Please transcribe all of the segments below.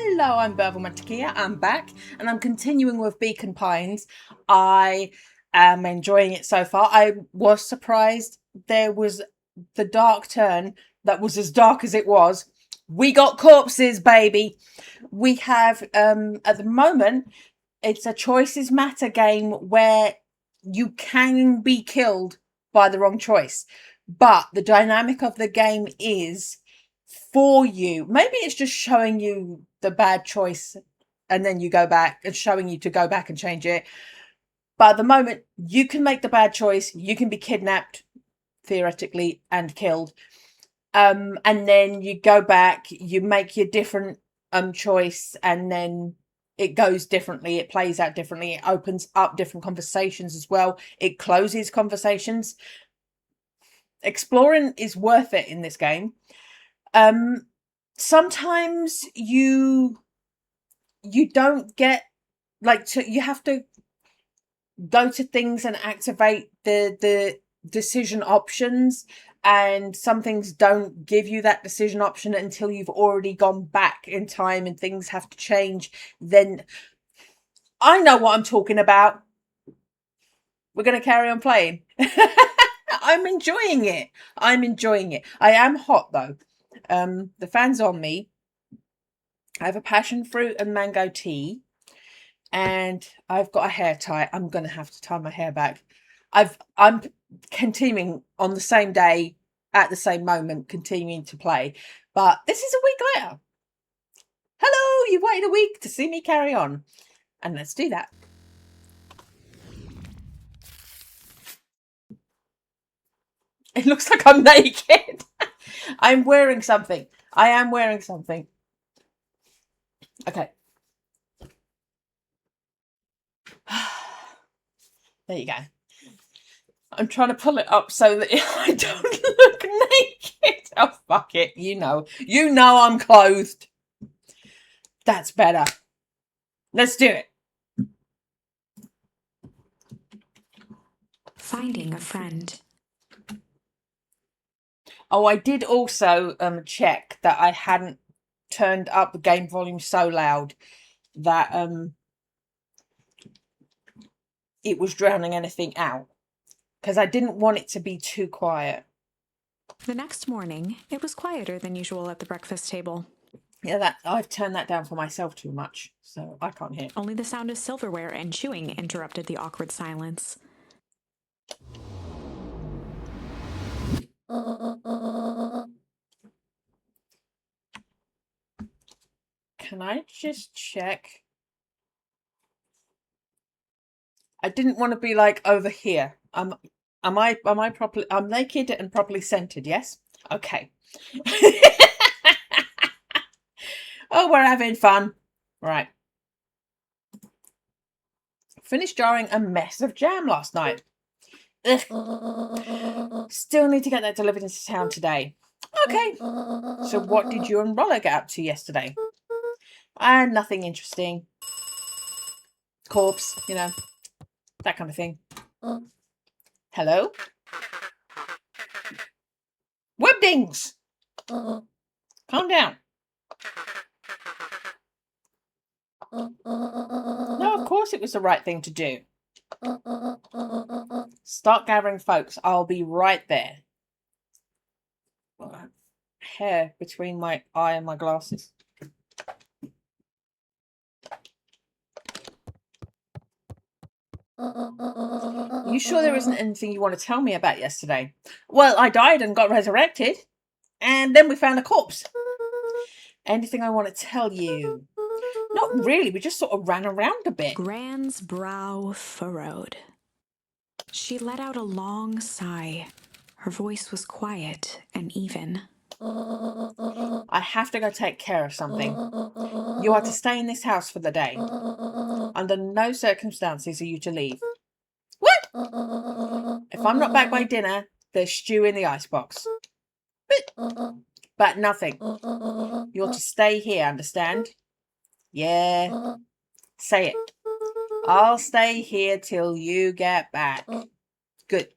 Hello, I'm Bevel Matakia. I'm back and I'm continuing with Beacon Pines. I am enjoying it so far. I was surprised there was the dark turn that was as dark as it was. We got corpses, baby. We have at the moment it's a choices matter game where you can be killed by the wrong choice. But the dynamic of the game is for you. Maybe it's just showing you the bad choice and then you go back and showing you to go back and change it. But at the moment, you can make the bad choice. You can be kidnapped, theoretically, and killed. And then you go back, you make your different choice, and then it goes differently. It plays out differently. It opens up different conversations as well. It closes conversations. Exploring is worth it in this game. Sometimes you don't get you have to go to things and activate the decision options, and some things don't give you that decision option until you've already gone back in time and things have to change. Then I know what I'm talking about. We're going to carry on playing. I'm enjoying it. I am hot though. The fan's on me. I have a passion fruit and mango tea, and I've got a hair tie. I'm gonna have to tie my hair back. I'm continuing on the same day at the same moment, continuing to play. But this is a week later. Hello, you waited a week to see me carry on, and let's do that. It looks like I'm naked. I'm wearing something. I am wearing something. Okay. There you go. I'm trying to pull it up so that I don't look naked. Oh, fuck it. You know I'm clothed. That's better. Let's do it. Finding a friend. Oh, I did also check that I hadn't turned up the game volume so loud that it was drowning anything out, because I didn't want it to be too quiet. The next morning, it was quieter than usual at the breakfast table. Yeah, that I've turned that down for myself too much, so I can't hear. Only the sound of silverware and chewing interrupted the awkward silence. Can I just check? I didn't want to be like over here. Am I properly? I'm naked and properly scented. Yes. Okay. Oh, we're having fun. Right. Finished jarring a mess of jam last night. Ugh. Still need to get that delivered into town today. Okay. So what did you and Rollo get up to yesterday? Nothing interesting. Corpse, that kind of thing. Hello? Webdings! Calm down. No, of course it was the right thing to do. Start gathering folks. I'll be right there. Hair between my eye and my glasses. You sure there isn't anything you want to tell me about yesterday? Well, I died and got resurrected, and then we found a corpse. Anything I want to tell you? Not really, we just sort of ran around a bit. Gran's brow furrowed. She let out a long sigh. Her voice was quiet and even. I have to go take care of something. You are to stay in this house for the day. Under no circumstances are you to leave. What? If I'm not back by dinner, there's stew in the icebox. But nothing. You're to stay here, understand? Yeah. Say it. I'll stay here till you get back. Good.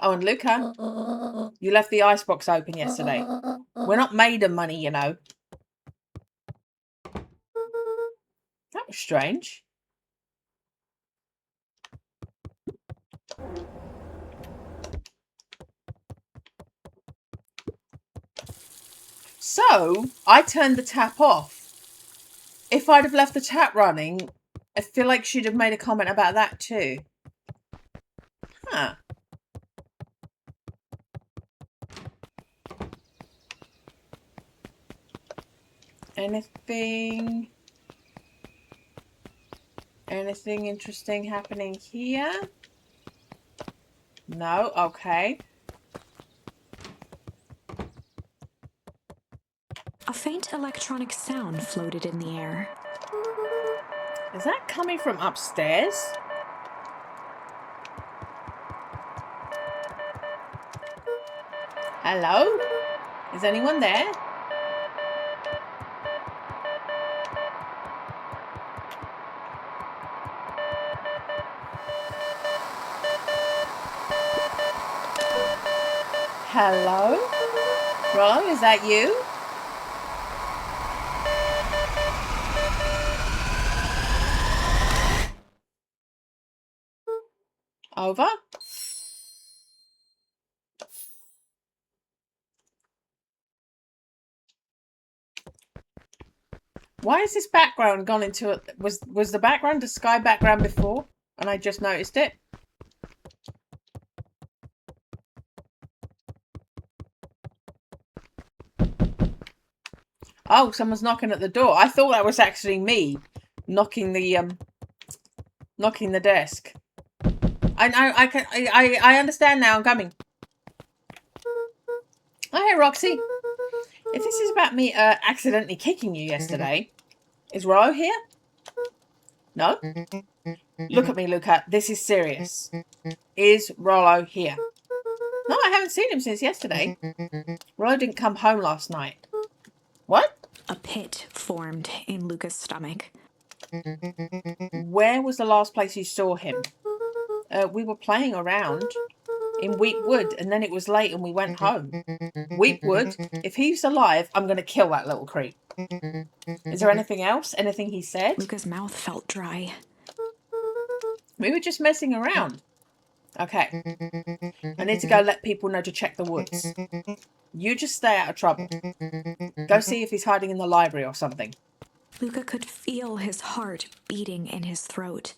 Oh, and Luca, you left the icebox open yesterday. We're not made of money, you know. That was strange. So, I turned the tap off. If I'd have left the tap running, I feel like she'd have made a comment about that too. Huh. Anything interesting happening here? No? Okay. A faint electronic sound floated in the air. Is that coming from upstairs? Hello? Is anyone there? Hello? Rollo, is that you? Over? Why is this background gone into it? Was the background a sky background before? And I just noticed it? Oh, someone's knocking at the door. I thought that was actually me knocking the desk. I understand now. I'm coming. Oh, hey, Roxy. If this is about me accidentally kicking you yesterday, is Rollo here? No? Look at me, Luca. This is serious. Is Rollo here? No, I haven't seen him since yesterday. Rollo didn't come home last night. What? A pit formed in Luca's stomach. Where was the last place you saw him? We were playing around in Wheatwood, and then it was late and we went home. Wheatwood? If he's alive, I'm going to kill that little creep. Is there anything else? Anything he said? Luca's mouth felt dry. We were just messing around. Okay. I need to go let people know to check the woods. You just stay out of trouble. Go see if he's hiding in the library or something. Luca could feel his heart beating in his throat.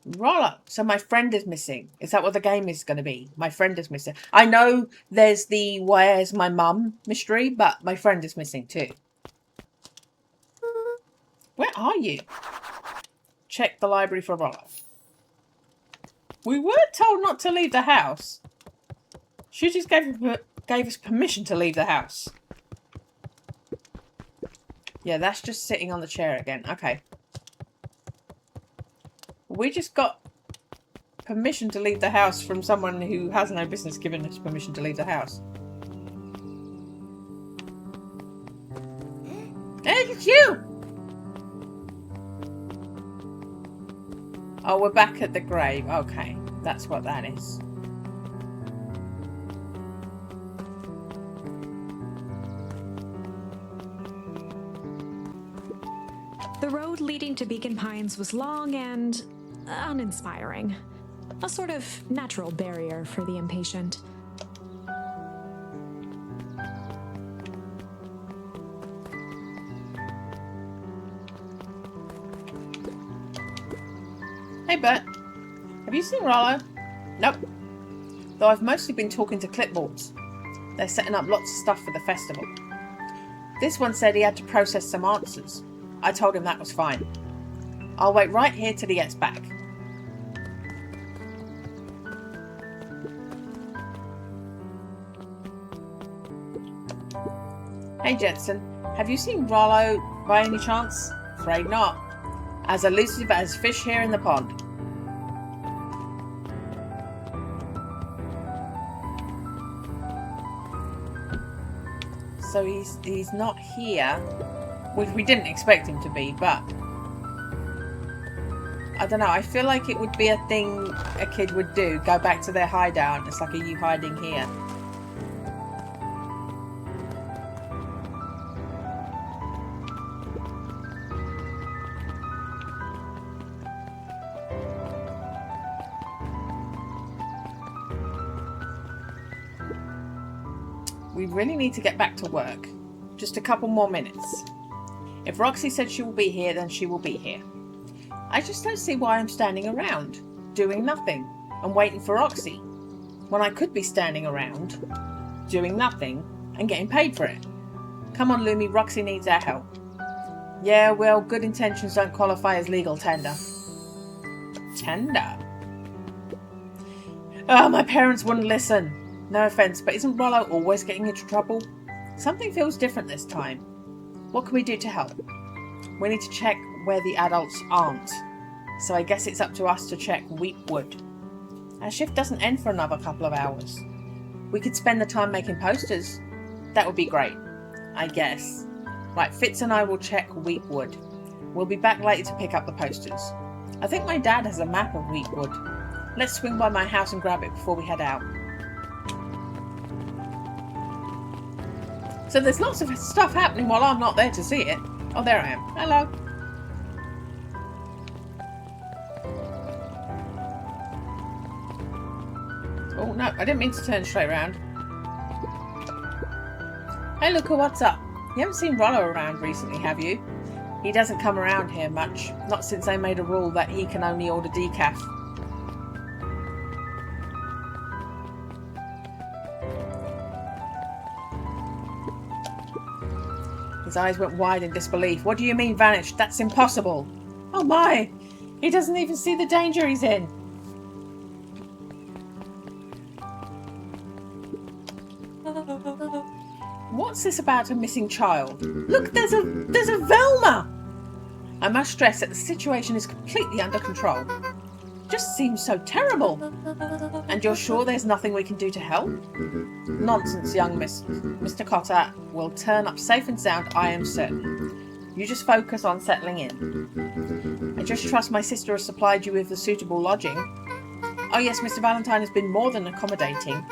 Rollo, so my friend is missing. Is that what the game is going to be? My friend is missing. I know there's the where's my mum mystery, but my friend is missing too. Where are you? Check the library for Rollo. We were told not to leave the house. She just gave us permission to leave the house. Yeah, that's just sitting on the chair again. Okay. We just got permission to leave the house from someone who has no business giving us permission to leave the house. Hey, it's you! Oh, we're back at the grave. Okay, that's what that is. The road leading to Beacon Pines was long and uninspiring. A sort of natural barrier for the impatient. Hey, Bert. Have you seen Rollo? Nope. Though I've mostly been talking to clipboards. They're setting up lots of stuff for the festival. This one said he had to process some answers. I told him that was fine. I'll wait right here till he gets back. Hey Jetson, have you seen Rollo by any chance? Afraid not. As elusive as fish here in the pond. So he's not here, which we didn't expect him to be, but I don't know, I feel like it would be a thing a kid would do, go back to their hideout. It's like, are you hiding here? We really need to get back to work. Just a couple more minutes. If Roxy said she will be here, then she will be here. I just don't see why I'm standing around, doing nothing, and waiting for Roxy, when I could be standing around, doing nothing, and getting paid for it. Come on, Lumi, Roxy needs our help. Yeah, well, good intentions don't qualify as legal tender. Tender? Oh, my parents wouldn't listen. No offence, but isn't Rollo always getting into trouble? Something feels different this time. What can we do to help? We need to check where the adults aren't. So I guess it's up to us to check Weepwood. Our shift doesn't end for another couple of hours. We could spend the time making posters. That would be great, I guess. Right, Fitz and I will check Weepwood. We'll be back later to pick up the posters. I think my dad has a map of Weepwood. Let's swing by my house and grab it before we head out. So there's lots of stuff happening while I'm not there to see it. Oh, there I am. Hello. Oh, no, I didn't mean to turn straight around. Hey, Luca, what's up? You haven't seen Rollo around recently, have you? He doesn't come around here much. Not since they made a rule that he can only order decaf. His eyes went wide in disbelief. What do you mean, vanished? That's impossible. Oh my! He doesn't even see the danger he's in. What's this about a missing child? Look, there's a Velma! I must stress that the situation is completely under control. Just seems so terrible. And you're sure there's nothing we can do to help? Nonsense, young Mr. Cotter will turn up safe and sound, I am certain. You just focus on settling in. I just trust my sister has supplied you with the suitable lodging. Oh yes, Mr. Valentine has been more than accommodating.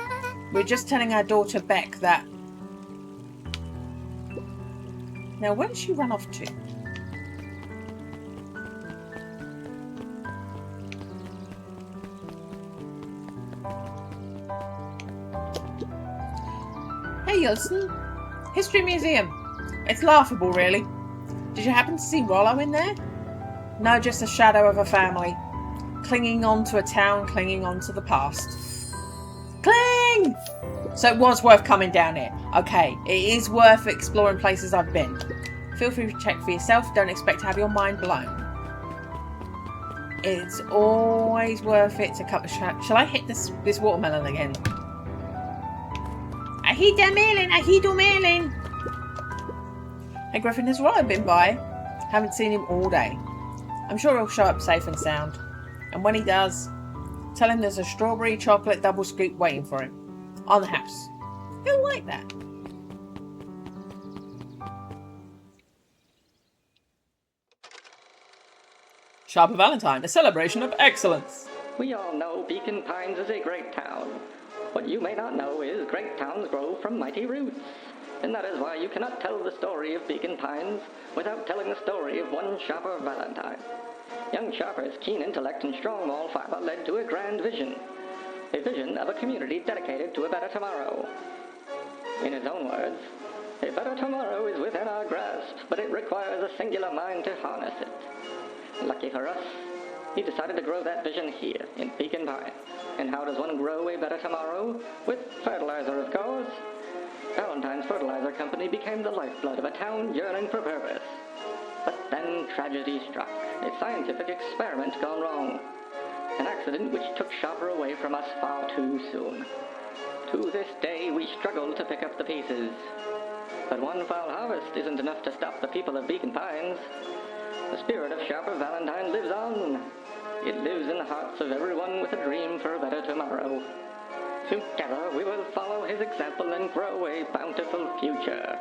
We're just telling our daughter Beck that... Now, where did she run off to? Hey, Yeltsin. History Museum. It's laughable, really. Did you happen to see Rollo in there? No, just a shadow of a family. Clinging on to a town, clinging on to the past. Cling! So it was worth coming down here. Okay, it is worth exploring places I've been. Feel free to check for yourself. Don't expect to have your mind blown. It's always worth it to cut. Shall I hit this watermelon again? I hit the melon. I hit the melon. Hey Griffin, has Rollo been by? Haven't seen him all day. I'm sure he'll show up safe and sound. And when he does, tell him there's a strawberry chocolate double scoop waiting for him. On the house. He'll like that. Sharper Valentine, a celebration of excellence. We all know Beacon Pines is a great town. What you may not know is great towns grow from mighty roots. And that is why you cannot tell the story of Beacon Pines without telling the story of one Sharper Valentine. Young Sharper's keen intellect and strong moral fiber led to a grand vision. A vision of a community dedicated to a better tomorrow. In his own words, a better tomorrow is within our grasp, but it requires a singular mind to harness it. Lucky for us, he decided to grow that vision here, in Beacon Pines. And how does one grow a better tomorrow? With fertilizer, of course. Valentine's Fertilizer Company became the lifeblood of a town yearning for purpose. But then tragedy struck, a scientific experiment gone wrong. An accident which took Sharper away from us far too soon. To this day, we struggle to pick up the pieces. But one foul harvest isn't enough to stop the people of Beacon Pines. The spirit of Sharper Valentine lives on. It lives in the hearts of everyone with a dream for a better tomorrow. Together, we will follow his example and grow a bountiful future.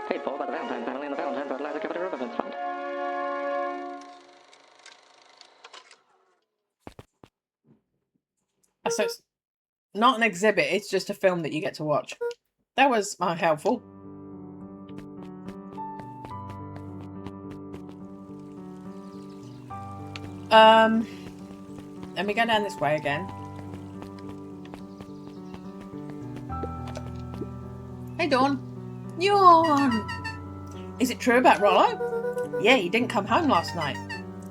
Paid for by the Valentine family and the Valentine Fertilizer Company Reverence Fund. So it's not an exhibit, it's just a film that you get to watch. That was helpful. Let me go down this way again. Hey, Dawn. Yawn! Is it true about Rollo? Yeah, he didn't come home last night.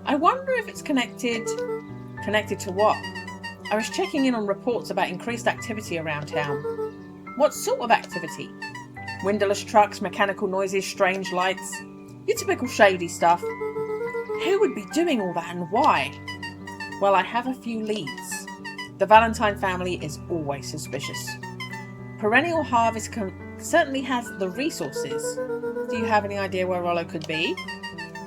I wonder if it's connected... Connected to what? I was checking in on reports about increased activity around town. What sort of activity? Windowless trucks, mechanical noises, strange lights. Your typical shady stuff. Who would be doing all that and why? Well, I have a few leads. The Valentine family is always suspicious. Perennial Harvest certainly has the resources. Do you have any idea where Rollo could be?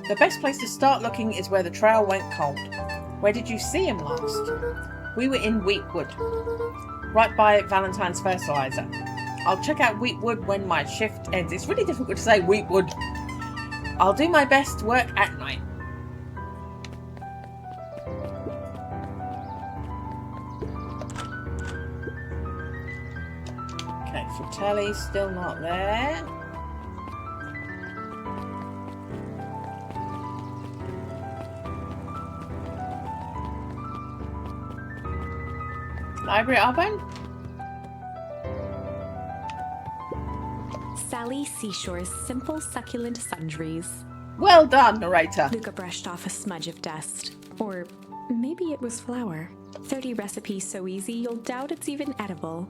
The best place to start looking is where the trail went cold. Where did you see him last? We were in Wheatwood, right by Valentine's fertilizer. I'll check out Wheatwood when my shift ends. It's really difficult to say Wheatwood. I'll do my best work at night. Okay, Fratelli's still not there. Library open? Sally Seashore's simple, succulent sundries. Well done, narrator. Luca brushed off a smudge of dust. Or maybe it was flour. 30 recipes so easy you'll doubt it's even edible.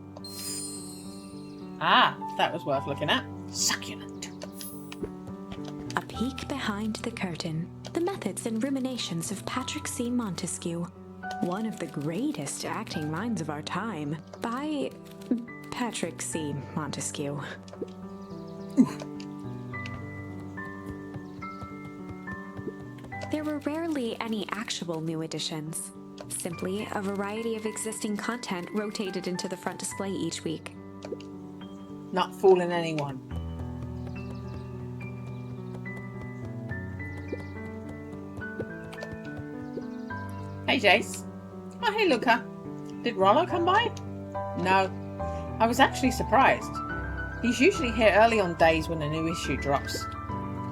Ah, that was worth looking at. Succulent. A peek behind the curtain. The methods and ruminations of Patrick C. Montesquieu. One of the greatest acting minds of our time. By Patrick C. Montesquieu. There were rarely any actual new additions. Simply a variety of existing content rotated into the front display each week. Not fooling anyone. Hey, Jace. Oh, hey, Luca. Did Rollo come by? No. I was actually surprised. He's usually here early on days when a new issue drops.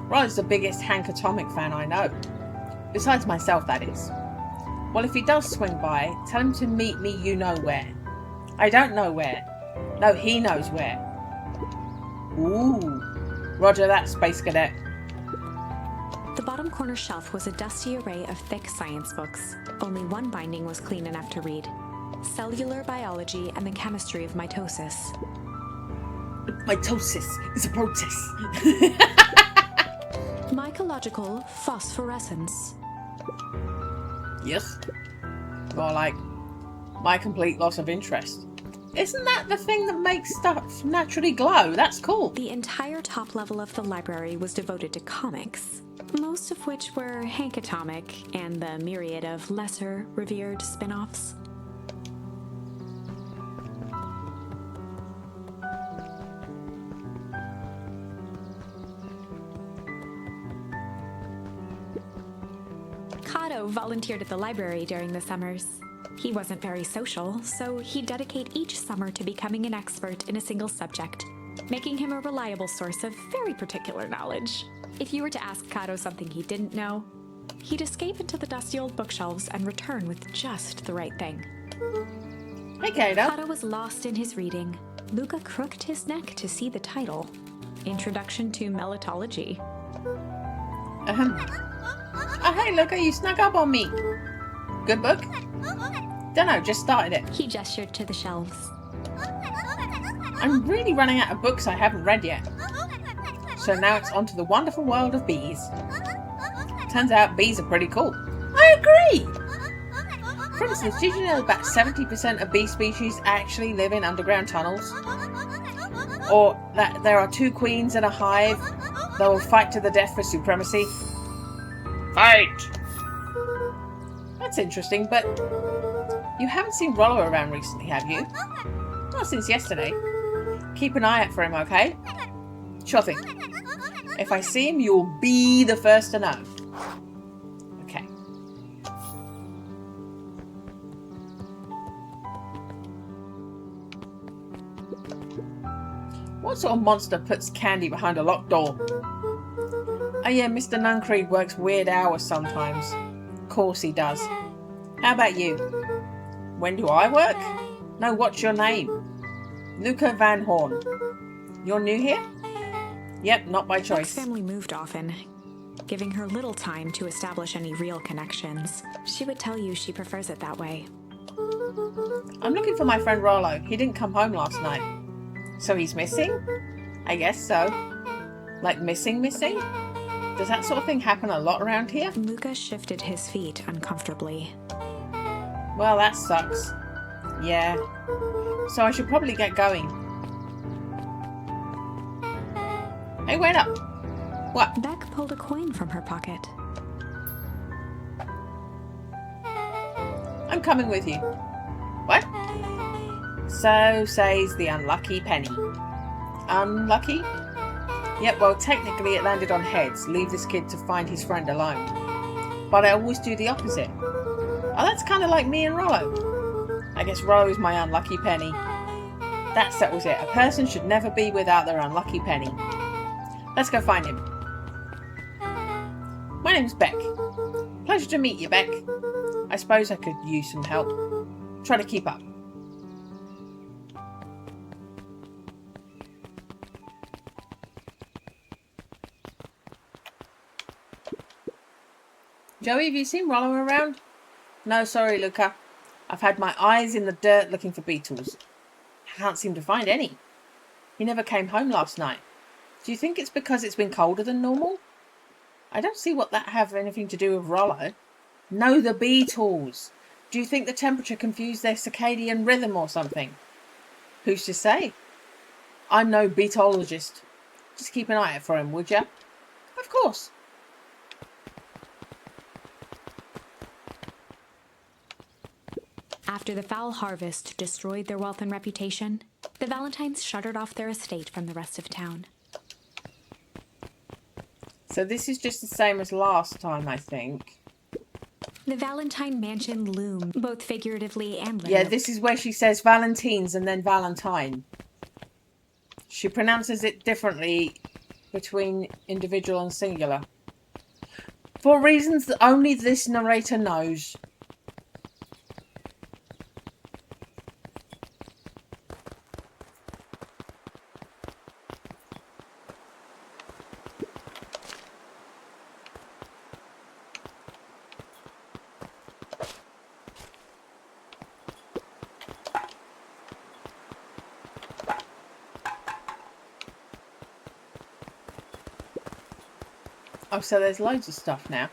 Rollo's the biggest Hank Atomic fan I know. Besides myself, that is. Well, if he does swing by, tell him to meet me you know where. I don't know where. No, he knows where. Ooh. Roger that, Space Cadet. The bottom corner shelf was a dusty array of thick science books. Only one binding was clean enough to read. Cellular Biology and the Chemistry of Mitosis. Mitosis is a process. Mycological phosphorescence. Yes. More like my complete loss of interest. Isn't that the thing that makes stuff naturally glow? That's cool. The entire top level of the library was devoted to comics, most of which were Hank Atomic and the myriad of lesser revered spin-offs. Kato volunteered at the library during the summers. He wasn't very social, so he'd dedicate each summer to becoming an expert in a single subject, making him a reliable source of very particular knowledge. If you were to ask Kato something he didn't know, he'd escape into the dusty old bookshelves and return with just the right thing. Hey, Kato. Kato was lost in his reading. Luca crooked his neck to see the title, Introduction to Melitology. Oh, hey, Luca, you snuck up on me. Good book? Dunno, just started it. He gestured to the shelves. I'm really running out of books I haven't read yet. So now it's on to the wonderful world of bees. Turns out bees are pretty cool. I agree! For instance, did you know about 70% of bee species actually live in underground tunnels? Or that there are 2 queens in a hive that will fight to the death for supremacy? Fight! That's interesting, but you haven't seen Rollo around recently, have you? Not since yesterday. Keep an eye out for him, okay? Sure thing. If I see him, you'll be the first to know. Okay. What sort of monster puts candy behind a locked door? Oh yeah, Mr. Nuncreed works weird hours sometimes. Of course he does. How about you? When do I work? No, what's your name? Luca Van Horn. You're new here? Yep, not by Beck's choice. family moved often, giving her little time to establish any real connections. She would tell you she prefers it that way. I'm looking for my friend Rollo. He didn't come home last night. So he's missing? I guess so. Like missing? Does that sort of thing happen a lot around here? Luca shifted his feet uncomfortably. Well, that sucks. Yeah. So I should probably get going. Hey, wait up. What? Beck pulled a coin from her pocket. I'm coming with you. What? So says the unlucky penny. Unlucky? Yep, well, technically it landed on heads. Leave this kid to find his friend alone. But I always do the opposite. Oh, that's kind of like me and Rollo. I guess Rollo is my unlucky penny. That settles it. A person should never be without their unlucky penny. Let's go find him. My name's Beck. Pleasure to meet you, Beck. I suppose I could use some help. Try to keep up. Joey, have you seen Rollo around? No, sorry, Luca. I've had my eyes in the dirt looking for beetles. I can't seem to find any. He never came home last night. Do you think it's because it's been colder than normal? I don't see what that have anything to do with Rollo. No, the beetles. Do you think the temperature confused their circadian rhythm or something? Who's to say? I'm no beetologist. Just keep an eye out for him, would ya? Of course. After the foul harvest destroyed their wealth and reputation, the Valentines shuttered off their estate from the rest of town. So this is just the same as last time, I think. The Valentine mansion loomed, both figuratively and literally. Yeah, this is where she says Valentines and then Valentine. She pronounces it differently between individual and singular. For reasons that only this narrator knows. Oh, so there's loads of stuff now.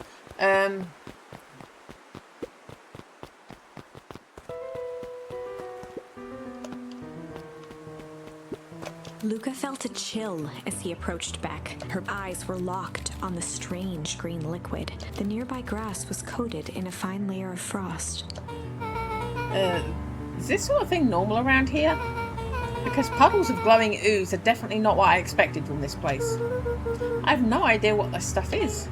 Luca felt a chill as he approached Beck. Her eyes were locked on the strange green liquid. The nearby grass was coated in a fine layer of frost. Is this sort of thing normal around here? Because puddles of glowing ooze are definitely not what I expected from this place. I have no idea what this stuff is.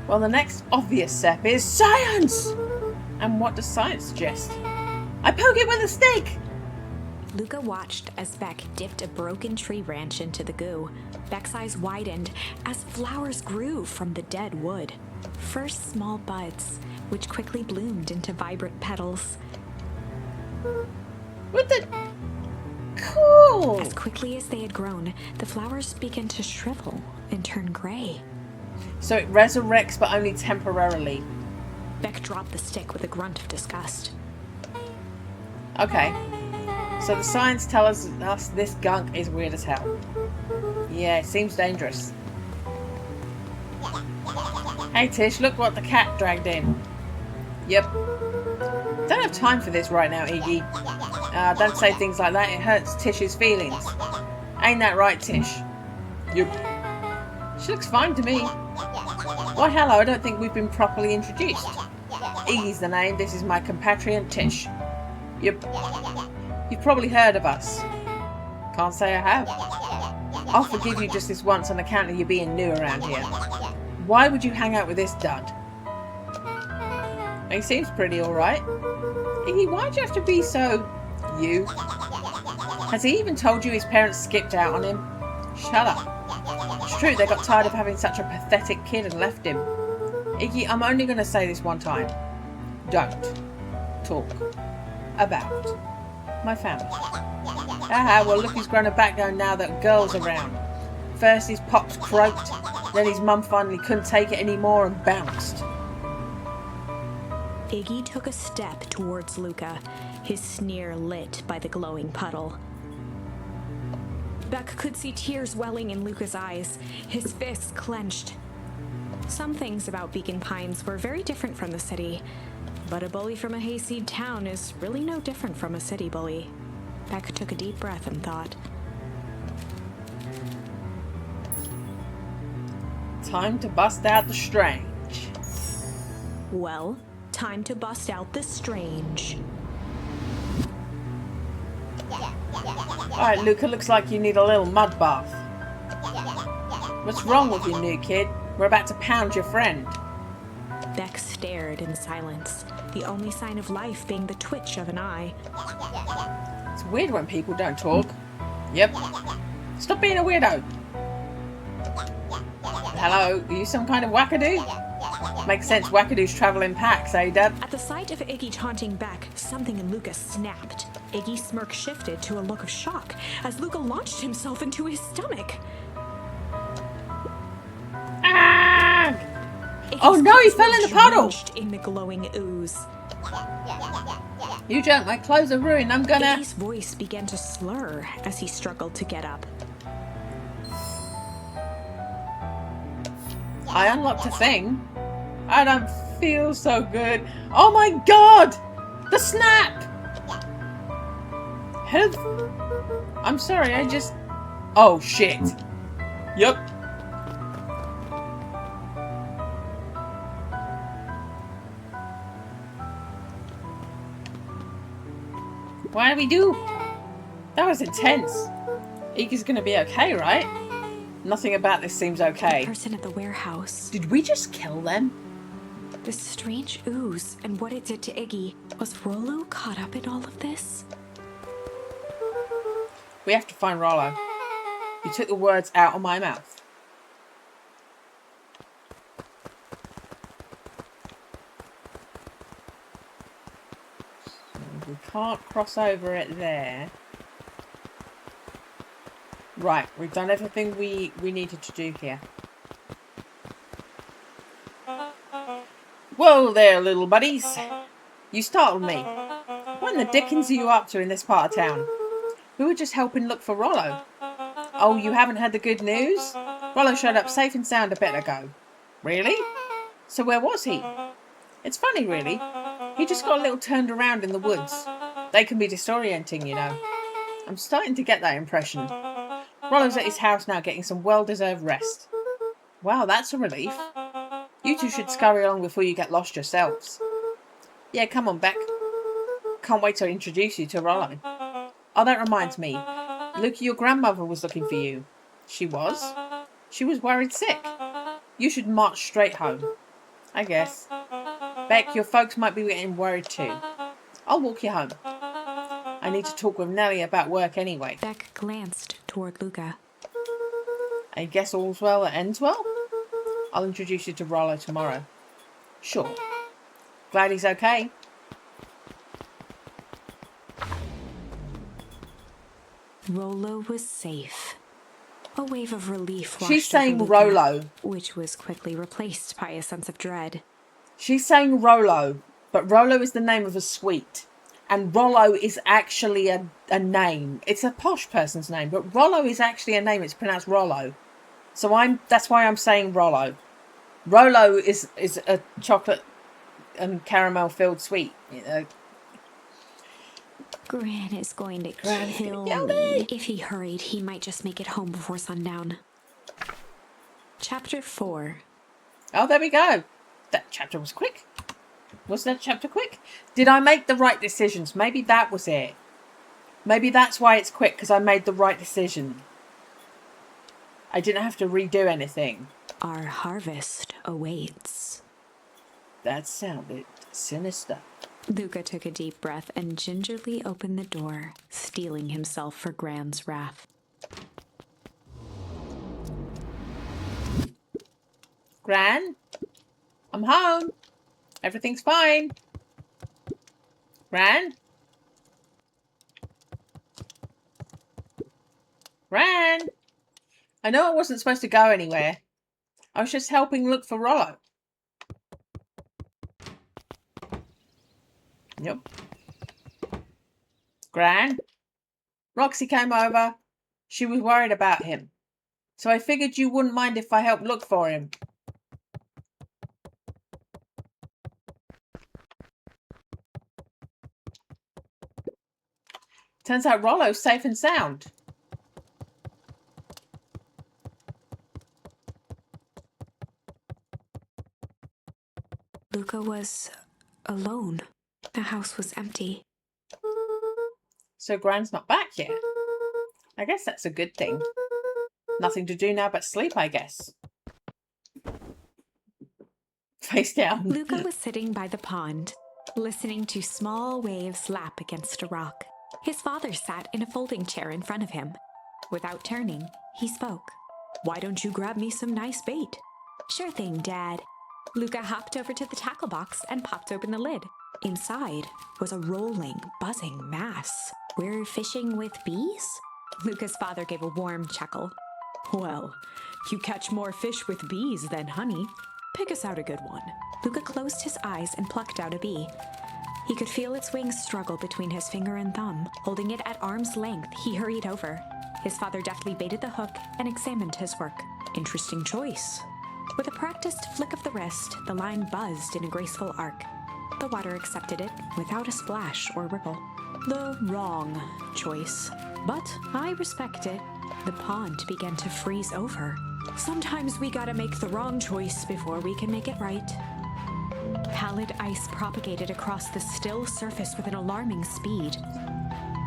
Well, the next obvious step is science! And what does science suggest? I poke it with a stick! Luca watched as Beck dipped a broken tree branch into the goo. Beck's eyes widened as flowers grew from the dead wood. First small buds, which quickly bloomed into vibrant petals. What the... Cool! As quickly as they had grown, the flowers began to shrivel and turn gray. So it resurrects, but only temporarily. Beck dropped the stick with a grunt of disgust. Okay. So the science tells us this gunk is weird as hell. Yeah, it seems dangerous. Hey Tish, look what the cat dragged in. Yep. Don't have time for this right now, Iggy. Don't say things like that, it hurts Tish's feelings. Ain't that right, Tish? Yep. She looks fine to me. Why hello, I don't think we've been properly introduced. Iggy's the name, this is my compatriot Tish. Yep. You've probably heard of us. Can't say I have. I'll forgive you just this once on account of you being new around here. Why would you hang out with this dud? He seems pretty alright. Iggy, why'd you have to be so... you? Has he even told you his parents skipped out on him? Shut up. It's true, they got tired of having such a pathetic kid and left him. Iggy, I'm only going to say this one time. Don't talk about my family. Ah, well look who's grown a backbone now that girl's around. First his pops croaked, then his mum finally couldn't take it anymore and bounced. Iggy took a step towards Luca, his sneer lit by the glowing puddle. Beck could see tears welling in Luca's eyes, his fists clenched. Some things about Beacon Pines were very different from the city, but a bully from a hayseed town is really no different from a city bully. Beck took a deep breath and thought. Time to bust out the strange. Well, time to bust out the strange. Alright, Luca, looks like you need a little mud bath. What's wrong with you, new kid? We're about to pound your friend. Beck stared in silence, the only sign of life being the twitch of an eye. It's weird when people don't talk. Yep. Stop being a weirdo. Hello, are you some kind of wackadoo? Makes sense, wackadoos travel in packs, eh, Dad? At the sight of Iggy taunting Beck, something in Luca snapped. Iggy's smirk shifted to a look of shock as Luca launched himself into his stomach. Ah! Iggy's Oh no, he clothes fell were in the puddle! drenched in the glowing ooze. You jerk, my clothes are ruined, I'm gonna... Iggy's voice began to slur as he struggled to get up. I unlocked a thing. I don't feel so good. Oh my god! The snap! Help! I'm sorry, I just... Oh shit. Yup. What do we do? That was intense. Iggy's gonna be okay, right? Nothing about this seems okay. The person at the warehouse. Did we just kill them? This strange ooze and what it did to Iggy. Was Rollo caught up in all of this? We have to find Rollo. You took the words out of my mouth. So we can't cross over it there. Right, we've done everything we needed to do here. Whoa there, little buddies. You startled me. What in the dickens are you up to in this part of town? We were just helping look for Rollo. Oh, you haven't had the good news? Rollo showed up safe and sound a bit ago. Really? So where was he? It's funny, really. He just got a little turned around in the woods. They can be disorienting, you know. I'm starting to get that impression. Rollo's at his house now getting some well-deserved rest. Wow, that's a relief. You two should scurry along before you get lost yourselves. Yeah, come on, Beck. Can't wait to introduce you to Rollo. Oh, that reminds me. Luke, your grandmother was looking for you. She was? She was worried sick. You should march straight home. I guess. Beck, your folks might be getting worried too. I'll walk you home. I need to talk with Nellie about work anyway. Beck glanced toward Luca. I guess all's well that ends well? I'll introduce you to Rollo tomorrow. Sure. Glad he's okay. Rollo was safe. A wave of relief washed She's saying over Luca, Rollo. which was quickly replaced by a sense of dread. She's saying Rollo, but Rollo is the name of a sweet. And Rollo is actually a name. It's a posh person's name, but Rollo is actually a name. It's pronounced Rollo. So that's why I'm saying Rollo. Rollo is a chocolate and caramel filled sweet. You know. Gran is going to Gran's kill gonna kill me. me. If he hurried, he might just make it home before sundown. Chapter 4. Oh, there we go. That chapter was quick. Was that chapter quick? Did I make the right decisions? Maybe that was it. Maybe that's why it's quick, because I made the right decision. I didn't have to redo anything. Our harvest awaits. That sounded sinister. Luca took a deep breath and gingerly opened the door, steeling himself for Gran's wrath. Gran? I'm home. Everything's fine. Gran? Gran! I know I wasn't supposed to go anywhere. I was just helping look for Rollo. Yep. Gran? Roxy came over. She was worried about him. So I figured you wouldn't mind if I helped look for him. Turns out Rollo's safe and sound. Luca was alone. The house was empty. So Gran's not back yet. I guess that's a good thing. Nothing to do now but sleep, I guess. Face down. Luca was sitting by the pond, listening to small waves lap against a rock. His father sat in a folding chair in front of him. Without turning, he spoke. "Why don't you grab me some nice bait?" "Sure thing, Dad." Luca hopped over to the tackle box and popped open the lid. Inside was a rolling, buzzing mass. "We're fishing with bees?" Luca's father gave a warm chuckle. "Well, you catch more fish with bees than honey. Pick us out a good one." Luca closed his eyes and plucked out a bee. He could feel its wings struggle between his finger and thumb. Holding it at arm's length, he hurried over. His father deftly baited the hook and examined his work. "Interesting choice." With a practiced flick of the wrist, the line buzzed in a graceful arc. The water accepted it without a splash or ripple. The wrong choice. But I respect it. The pond began to freeze over. Sometimes we gotta make the wrong choice before we can make it right. Pallid ice propagated across the still surface with an alarming speed.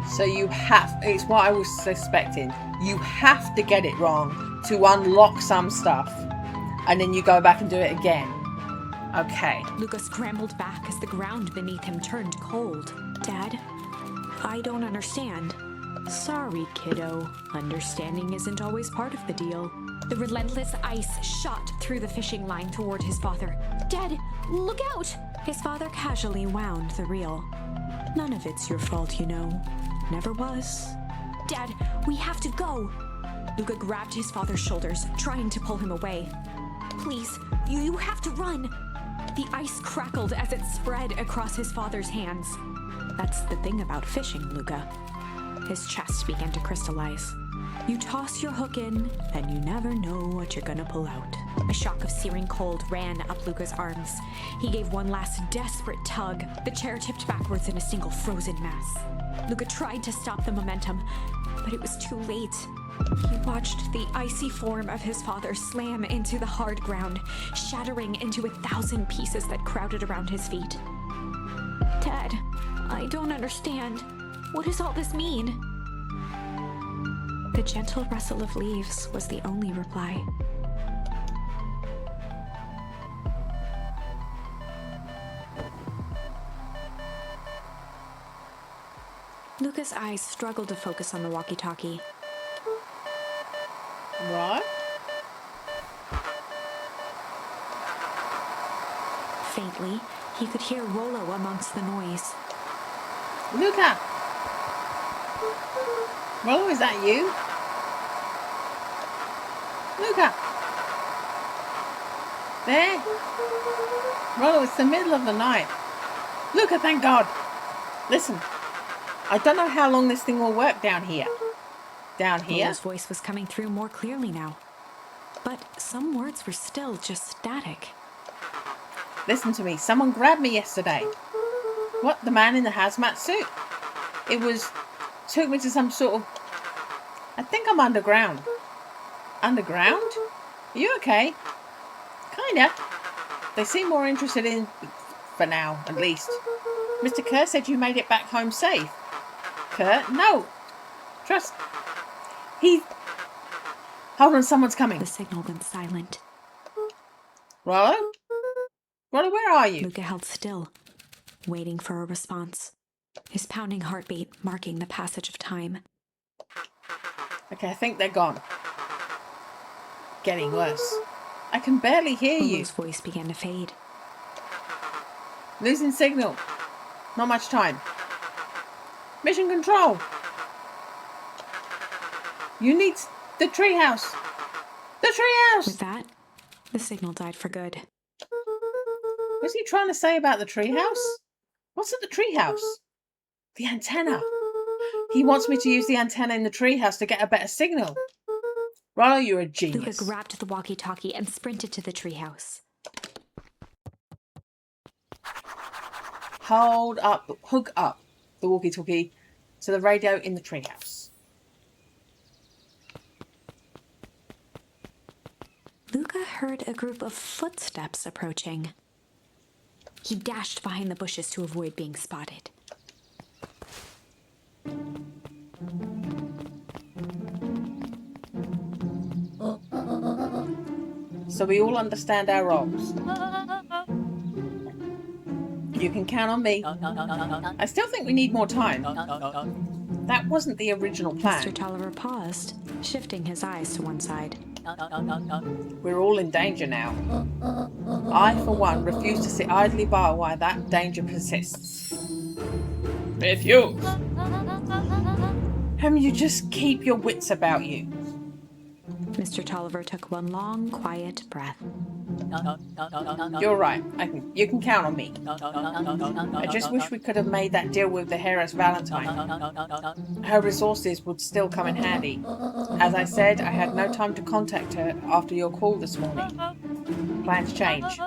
So you have, it's what I was suspecting. You have to get it wrong to unlock some stuff. And then you go back and do it again. Okay. Luca scrambled back as the ground beneath him turned cold. "Dad, I don't understand." "Sorry, kiddo. Understanding isn't always part of the deal." The relentless ice shot through the fishing line toward his father. "Dad, look out!" His father casually wound the reel. "None of it's your fault, you know. Never was." "Dad, we have to go." Luca grabbed his father's shoulders, trying to pull him away. "Please, you have to run." The ice crackled as it spread across his father's hands. "That's the thing about fishing, Luca." His chest began to crystallize. "You toss your hook in, and you never know what you're gonna pull out." A shock of searing cold ran up Luca's arms. He gave one last desperate tug. The chair tipped backwards in a single frozen mass. Luca tried to stop the momentum, but it was too late. He watched the icy form of his father slam into the hard ground, shattering into 1,000 pieces that crowded around his feet. "Dad, I don't understand. What does all this mean?" The gentle rustle of leaves was the only reply. Luca's eyes struggled to focus on the walkie-talkie. What? Faintly, he could hear Rollo amongst the noise. Luca! Rollo, is that you? Luca! There? Rollo, it's the middle of the night. Luca, thank God! Listen, I don't know how long this thing will work down here. Down here? Rollo's voice was coming through more clearly now. But some words were still just static. Listen to me. Someone grabbed me yesterday. What? The man in the hazmat suit? Took me to some sort of... I think I'm underground. Underground? Are you okay? Kinda. They seem more interested in... For now, at least. Mr. Kerr said you made it back home safe. Kerr? No. Trust... Hold on, someone's coming. The signal went silent. Rollo? Rollo, where are you? Luca held still, waiting for a response. His pounding heartbeat marking the passage of time. Okay, I think they're gone. Getting worse. I can barely hear you. Rollo's voice began to fade. Losing signal. Not much time. Mission control. You need the treehouse. The treehouse! With that, the signal died for good. What's he trying to say about the treehouse? What's at the treehouse? The antenna. He wants me to use the antenna in the treehouse to get a better signal. Rollo, you're a Luca genius. grabbed the walkie-talkie and sprinted to the treehouse. Hook up the walkie-talkie to the radio in the treehouse. Luca heard a group of footsteps approaching. He dashed behind the bushes to avoid being spotted. So we all understand our roles. You can count on me. I still think we need more time. That wasn't the original plan. Mr. Tolliver paused, shifting his eyes to one side. We're all in danger now. I, for one, refuse to sit idly by while that danger persists. Refuse. You just keep your wits about you. Mr. Tolliver took one long, quiet breath. You're right. You can count on me. I just wish we could have made that deal with the Harris Valentine. Her resources would still come in handy. As I said, I had no time to contact her after your call this morning. Plans change.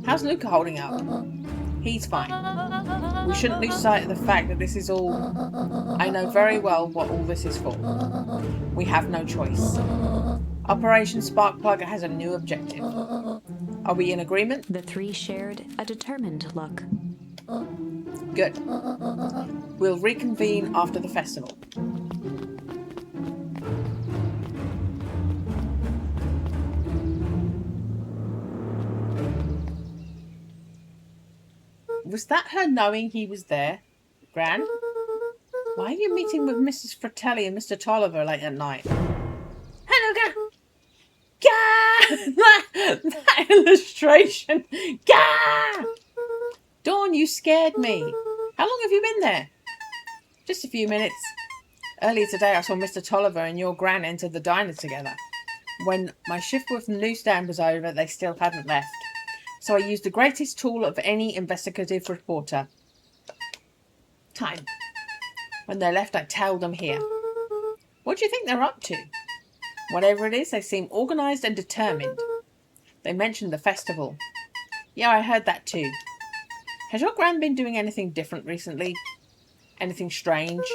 How's Luca holding up? He's fine. We shouldn't lose sight of the fact that this is all... I know very well what all this is for. We have no choice. Operation Sparkplug has a new objective. Are we in agreement? The three shared a determined look. Good. We'll reconvene after the festival. Was that her knowing he was there, Gran? Why are you meeting with Mrs. Fratelli and Mr. Tolliver late at night? Hello, Gran! Gah! That illustration! Gah! Dawn, you scared me. How long have you been there? Just a few minutes. Earlier today I saw Mr. Tolliver and your Gran enter the diner together. When my shift with the newsstand was over, they still hadn't left. So I used the greatest tool of any investigative reporter. Time. When they left, I tailed them here. What do you think they're up to? Whatever it is, they seem organised and determined. They mentioned the festival. Yeah, I heard that too. Has your Gran been doing anything different recently? Anything strange?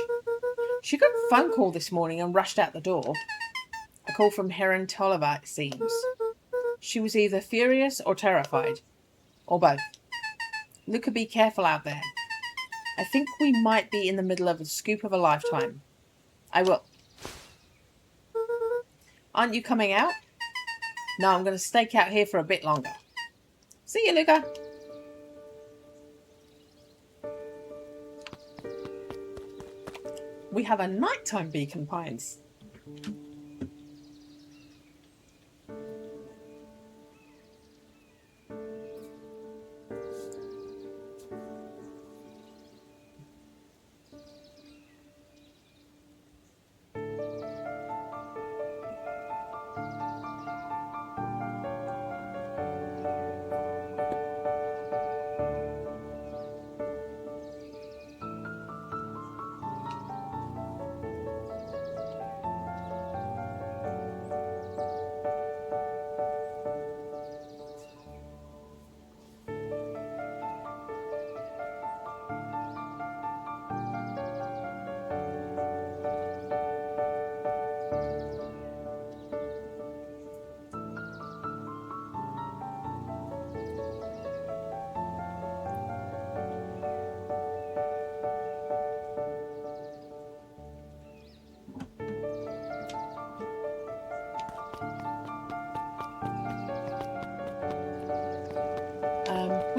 She got a phone call this morning and rushed out the door. A call from Heron Tolliver, it seems. She was either furious or terrified. Or both. Luca, be careful out there. I think we might be in the middle of a scoop of a lifetime. I will. Aren't you coming out? No, I'm going to stake out here for a bit longer. See you, Luca. We have a nighttime beacon, Pines.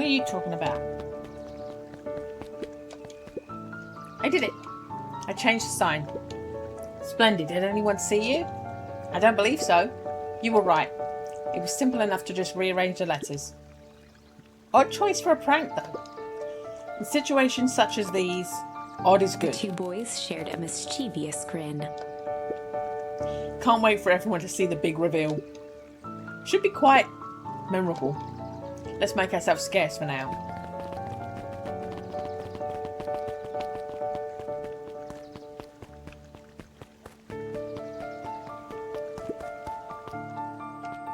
What are you talking about? I did it. I changed the sign. Splendid. Did anyone see you? I don't believe so. You were right. It was simple enough to just rearrange the letters. Odd choice for a prank, though. In situations such as these, odd is The good. two boys shared a mischievous grin. Can't wait for everyone to see the big reveal. Should be quite memorable. Let's make ourselves scarce for now.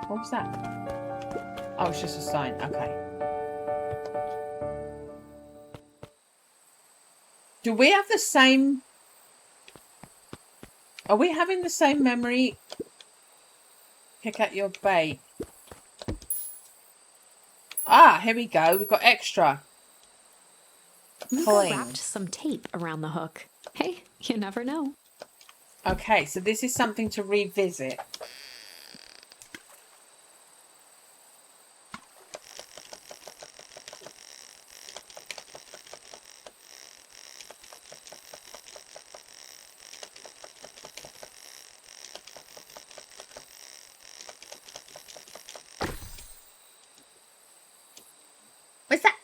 What was that? Oh, it's just a sign. Okay. Do we have the same... Are we having the same memory? Pick up your bait. Ah, here we go. We've got extra. Luca wrapped some tape around the hook. Hey, you never know. Okay, so this is something to revisit. What's that?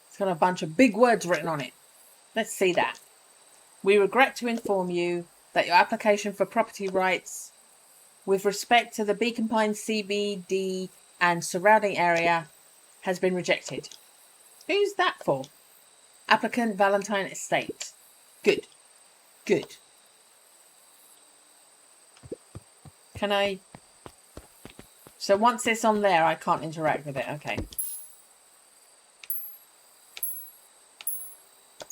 It's got a bunch of big words written on it. Let's see that. We regret to inform you that your application for property rights with respect to the Beacon Pines CBD and surrounding area has been rejected. Who's that for? Applicant Valentine Estate. Good. Good. Can I... So once it's on there, I can't interact with it. Okay.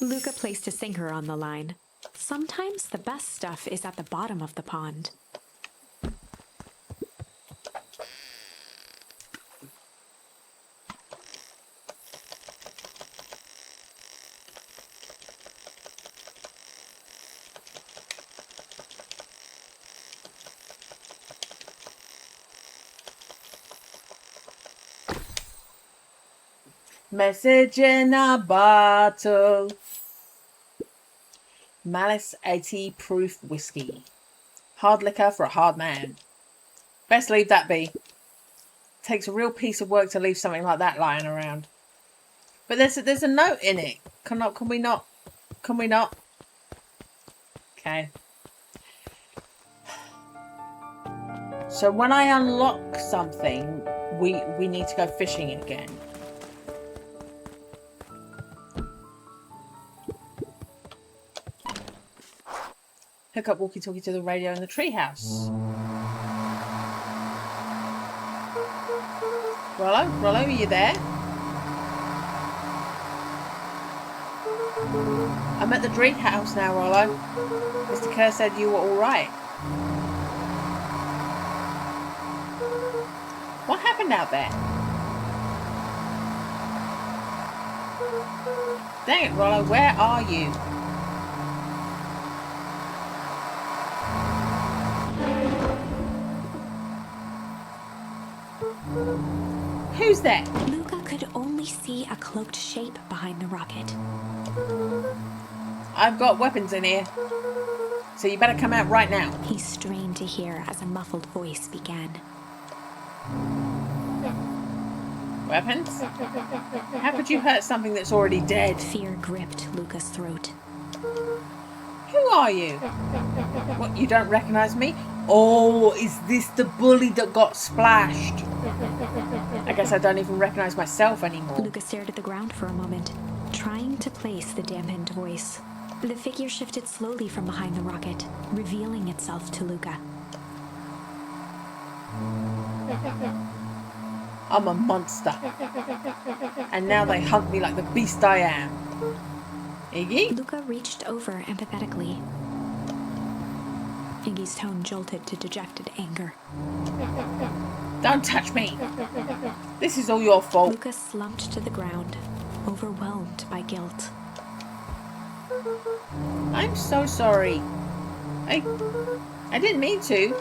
Luca placed a sinker on the line. Sometimes the best stuff is at the bottom of the pond. Message in a bottle. Malice 80 proof whiskey. Hard liquor for a hard man. Best leave that be. Takes a real piece of work to leave something like that lying around. But there's a note in it. Can we not? Okay. So when I unlock something, we need to go fishing again. Hook up walkie-talkie to the radio in the treehouse. Rollo, are you there? I'm at the drink house now, Rollo. Mr. Kerr said you were alright. What happened out there? Dang it, Rollo, where are you? Who's there? Luca could only see a cloaked shape behind the rocket. I've got weapons in here, so you better come out right now. He strained to hear as a muffled voice began. Weapons? How could you hurt something that's already dead? Fear gripped Luca's throat. Who are you? What, you don't recognize me? Oh, is this the bully that got splashed? I guess I don't even recognize myself anymore. Luca stared at the ground for a moment, trying to place the dampened voice. The figure shifted slowly from behind the rocket, revealing itself to Luca. I'm a monster. And now they hunt me like the beast I am. Iggy? Luca reached over empathetically. Iggy's tone jolted to dejected anger. Don't touch me. This is all your fault. Luca slumped to the ground, overwhelmed by guilt. I'm so sorry. I didn't mean to.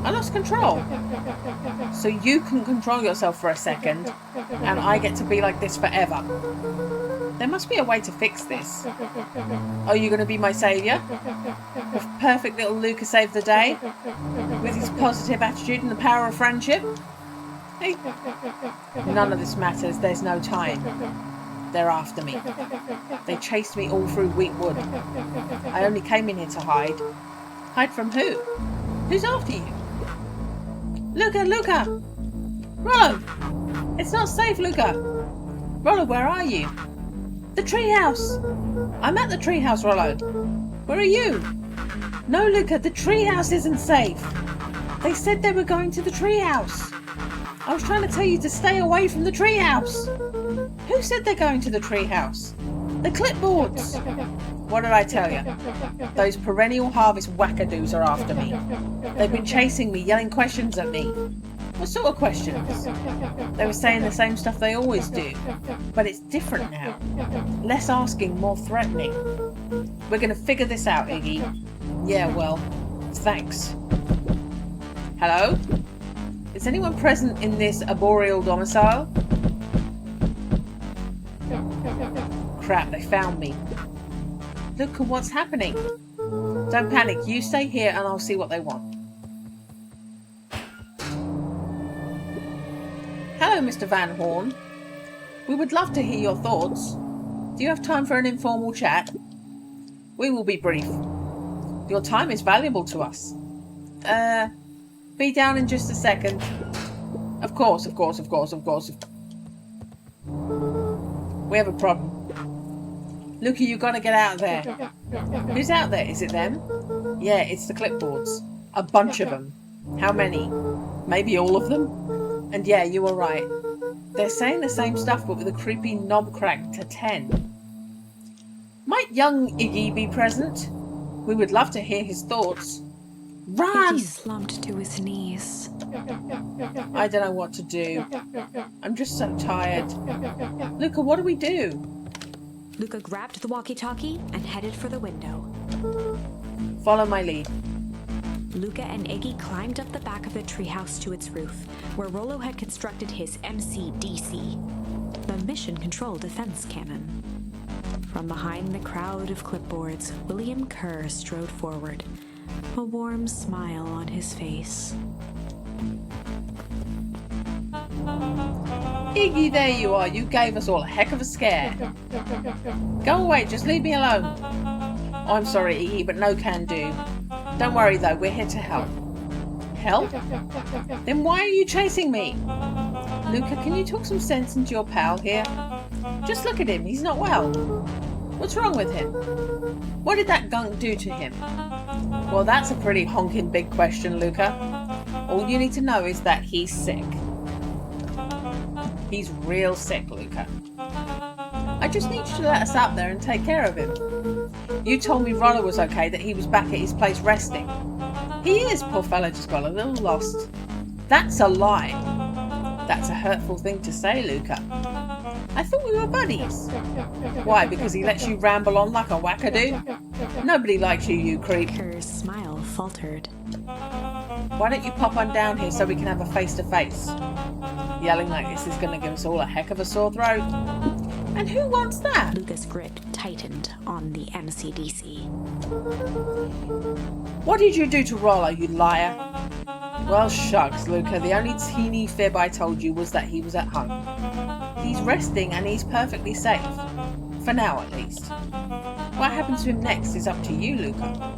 I lost control. So you can control yourself for a second, and I get to be like this forever. There must be a way to fix this. Are you going to be my saviour? If perfect little Luca saved the day, with his positive attitude and the power of friendship? Hey, none of this matters. There's no time. They're after me. They chased me all through Wheatwood. I only came in here to hide. Hide from who? Who's after you? Luca! Luca! Rollo! It's not safe, Luca! Rollo, where are you? The treehouse! I'm at the treehouse, Rollo. Where are you? No, Luca, the treehouse isn't safe. They said they were going to the treehouse. I was trying to tell you to stay away from the treehouse. Who said they're going to the treehouse? The clipboards. What did I tell you? Those perennial harvest wackadoos are after me. They've been chasing me, yelling questions at me. What sort of questions? They were saying the same stuff they always do, but it's different now. Less asking, more threatening. We're going to figure this out, Iggy. Yeah, well, thanks. Hello? Is anyone present in this arboreal domicile? Crap, they found me. Look at what's happening. Don't panic, you stay here and I'll see what they want. Hello, Mr. Van Horn. We would love to hear your thoughts. Do you have time for an informal chat? We will be brief. Your time is valuable to us. Be down in just a second. Of course. We have a problem. Luca, you gotta get out of there. Who's out there? Is it them? Yeah, it's the clipboards. A bunch of them. How many? Maybe all of them? And yeah, you were right. They're saying the same stuff but with a creepy knob crack to 10. Might young Iggy be present? We would love to hear his thoughts. Run! Iggy slumped to his knees. I don't know what to do. I'm just so tired. Luca, what do we do? Luca grabbed the walkie-talkie and headed for the window. Follow my lead. Luca and Iggy climbed up the back of the treehouse to its roof, where Rollo had constructed his MCDC, the Mission Control Defense Cannon. From behind the crowd of clipboards, William Kerr strode forward, a warm smile on his face. Iggy, there you are. You gave us all a heck of a scare. Go away, just leave me alone. Oh, I'm sorry, Iggy, but no can do. Don't worry though, we're here to help. Help? Then why are you chasing me? Luca, can you talk some sense into your pal here? Just look at him, he's not well. What's wrong with him? What did that gunk do to him? Well, that's a pretty honking big question, Luca. All you need to know is that he's sick. He's real sick, Luca. I just need you to let us out there and take care of him. You told me Rollo was okay, that he was back at his place resting. He is, poor fella, just got a little lost. That's a lie. That's a hurtful thing to say, Luca. I thought we were buddies. Why, because he lets you ramble on like a wackadoo? Nobody likes you, you creep. Kerr's smile faltered. Why don't you pop on down here so we can have a face-to-face? Yelling like this is going to give us all a heck of a sore throat. And who wants that? Luca's grip tightened on the MCDC. What did you do to Rollo, you liar? Well, shucks, Luca. The only teeny fib I told you was that he was at home. He's resting and he's perfectly safe. For now, at least. What happens to him next is up to you, Luca.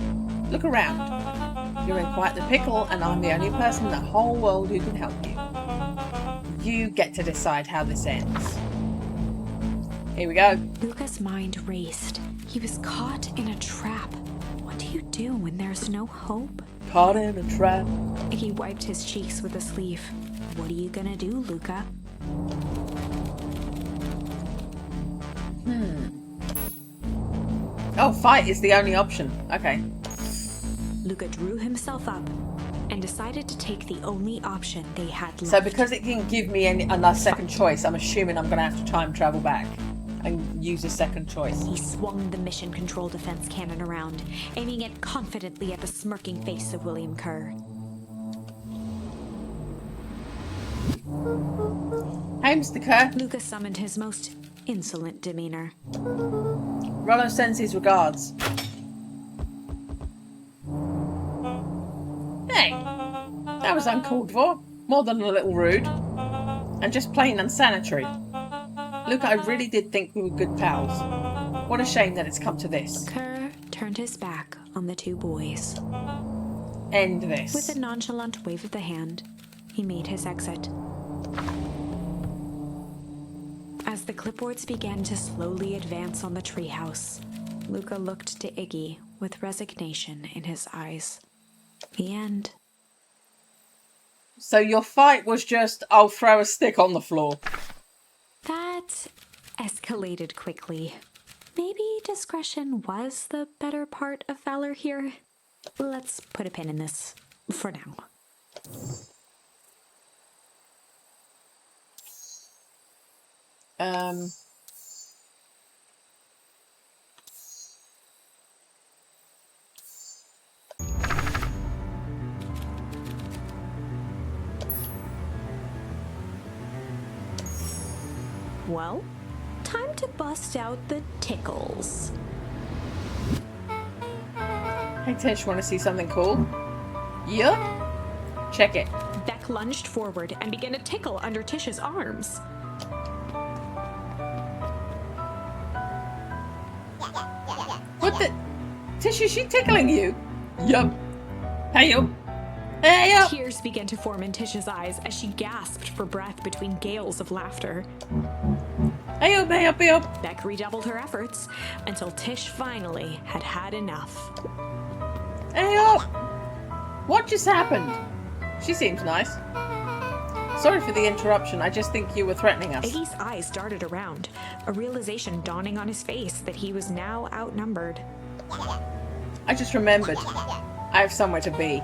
Look around. You're in quite the pickle and I'm the only person in the whole world who can help you. You get to decide how this ends. Here we go. Luca's mind raced. He was caught in a trap. What do you do when there's no hope? Caught in a trap. He wiped his cheeks with a sleeve. What are you gonna do, Luca? Oh, fight is the only option. Okay. Luca drew himself up and decided to take the only option they had left. So because it didn't give me another second choice, I'm assuming I'm going to have to time travel back and use a second choice. He swung the Mission Control Defense Cannon around, aiming it confidently at the smirking face of William Kerr. Hey, Mr. Kerr. Luca summoned his most insolent demeanor. Rollo sends his regards. Hey, that was uncalled for. More than a little rude. And just plain unsanitary. Look, I really did think we were good pals. What a shame that it's come to this. Kerr turned his back on the two boys. End With this. a nonchalant wave of the hand, he made his exit. As the clipboards began to slowly advance on the treehouse, Luca looked to Iggy with resignation in his eyes. The end. So your fight was just, I'll throw a stick on the floor. That escalated quickly. Maybe discretion was the better part of valor here. Let's put a pin in this for now. Well, time to bust out the tickles. Hey Tish, want to see something cool? Yup. Check it. Beck lunged forward and began to tickle under Tish's arms. What the? Tish, is she tickling you? Yup. Hey up. Hey up. Tears began to form in Tish's eyes as she gasped for breath between gales of laughter. Hey up, hey up, hey up. Beck redoubled her efforts until Tish finally had had enough. Hey up. What just happened? She seems nice. Sorry for the interruption. I just think you were threatening us. Iggy's eyes darted around, a realization dawning on his face that he was now outnumbered. I just remembered. I have somewhere to be.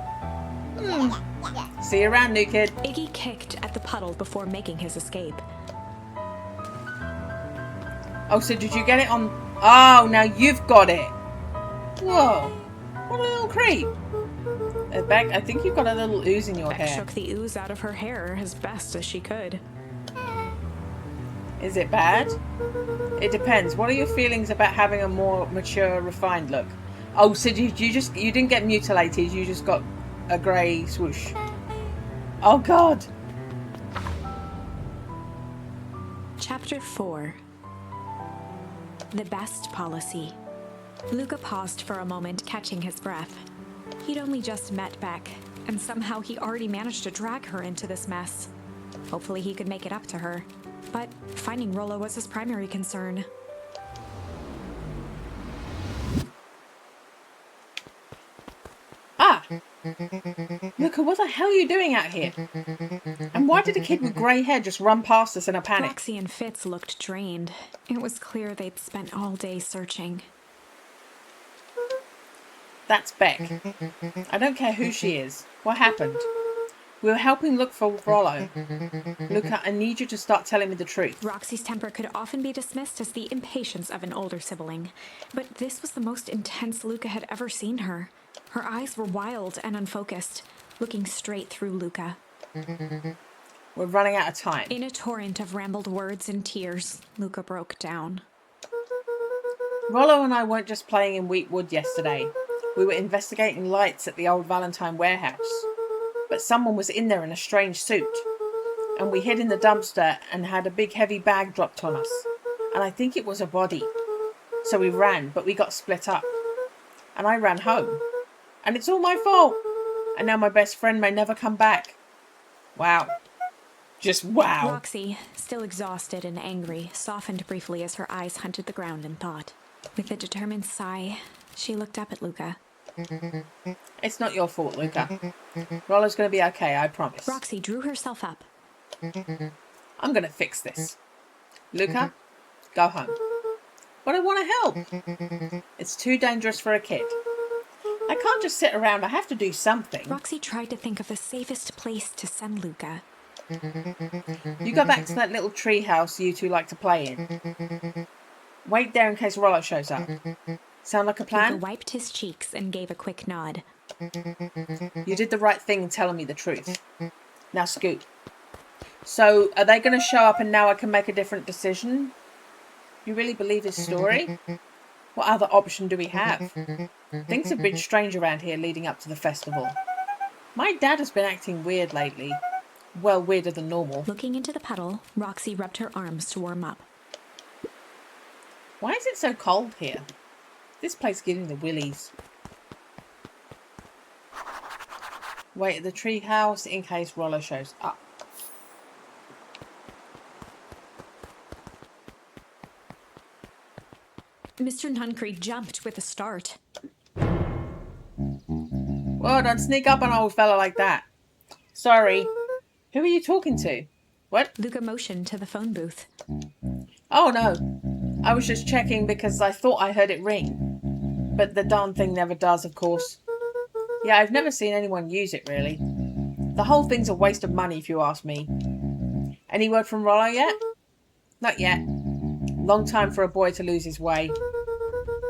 See you around, new kid. Iggy kicked at the puddle before making his escape. Oh, so did you get it on... Oh, now you've got it. Whoa. What a little creep. Beck, I think you've got a little ooze in your Beck hair. shook the ooze out of her hair as best as she could. Is it bad? It depends. What are your feelings about having a more mature, refined look? Oh, so you didn't get mutilated, you just got a grey swoosh. Oh, God. Chapter 4. The Best Policy. Luca paused for a moment, catching his breath. He'd only just met Beck, and somehow he already managed to drag her into this mess. Hopefully he could make it up to her. But finding Rollo was his primary concern. Ah! Luca, what the hell are you doing out here? And why did a kid with grey hair just run past us in a panic? Roxy and Fitz looked drained. It was clear they'd spent all day searching. That's Beck. I don't care who she is. What happened? We were helping look for Rollo. Luca, I need you to start telling me the truth. Roxy's temper could often be dismissed as the impatience of an older sibling, but this was the most intense Luca had ever seen her. Her eyes were wild and unfocused, looking straight through Luca. We're running out of time. In a torrent of rambled words and tears, Luca broke down. Rollo and I weren't just playing in Wheatwood yesterday. We were investigating lights at the old Valentine warehouse. But someone was in there in a strange suit. And we hid in the dumpster and had a big heavy bag dropped on us. And I think it was a body. So we ran, but we got split up. And I ran home. And it's all my fault. And now my best friend may never come back. Wow. Just wow. Roxy, still exhausted and angry, softened briefly as her eyes hunted the ground in thought. With a determined sigh, she looked up at Luca. It's not your fault, Luca. Rollo's going to be okay, I promise. Roxy drew herself up. I'm going to fix this. Luca, go home. But I want to help. It's too dangerous for a kid. I can't just sit around. I have to do something. Roxy tried to think of the safest place to send Luca. You go back to that little tree house you two like to play in. Wait there in case Rollo shows up. Sound like a plan? Luca wiped his cheeks and gave a quick nod. You did the right thing in telling me the truth. Now scoot. So, are they going to show up and now I can make a different decision? You really believe his story? What other option do we have? Things have been strange around here leading up to the festival. My dad has been acting weird lately. Well, weirder than normal. Looking into the puddle, Roxy rubbed her arms to warm up. Why is it so cold here? This place gives me the willies. Wait at the tree house in case Rollo shows up. Mr. Nuncreed jumped with a start. Well, don't sneak up on an old fella like that. Sorry. Who are you talking to? What? Luca motioned to the phone booth. Oh, no. I was just checking because I thought I heard it ring. But the darn thing never does, of course. Yeah, I've never seen anyone use it, really. The whole thing's a waste of money, if you ask me. Any word from Rollo yet? Not yet. Long time for a boy to lose his way.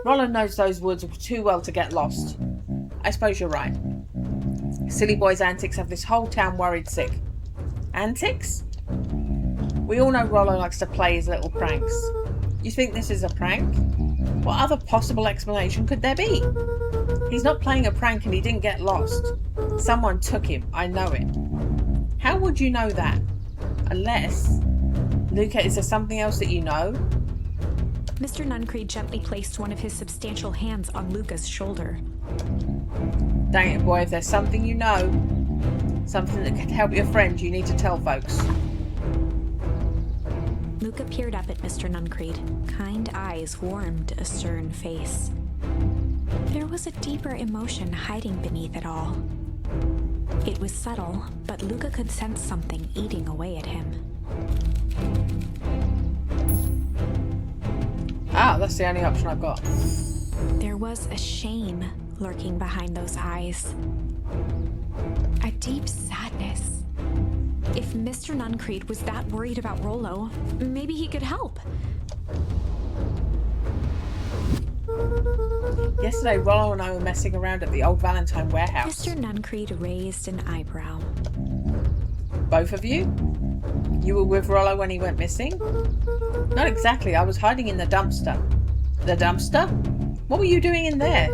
Rollo knows those woods too well to get lost. I suppose you're right. Silly boy's antics have this whole town worried sick. Antics? We all know Rollo likes to play his little pranks. You think this is a prank? What other possible explanation could there be? He's not playing a prank and he didn't get lost. Someone took him, I know it. How would you know that? Unless... Luca, is there something else that you know? Mr. Nuncreed gently placed one of his substantial hands on Luca's shoulder. Dang it, boy, if there's something you know, something that could help your friend, you need to tell folks. Luca peered up at Mr. Nuncreed. Kind eyes warmed a stern face. There was a deeper emotion hiding beneath it all. It was subtle, but Luca could sense something eating away at him. Ah, that's the only option I've got. There was a shame lurking behind those eyes. A deep sadness. If Mr. Nuncreed was that worried about Rollo, maybe he could help. Yesterday, Rollo and I were messing around at the old Valentine warehouse. Mr. Nuncreed raised an eyebrow. Both of you? You were with Rollo when he went missing? Not exactly. I was hiding in the dumpster. The dumpster? What were you doing in there?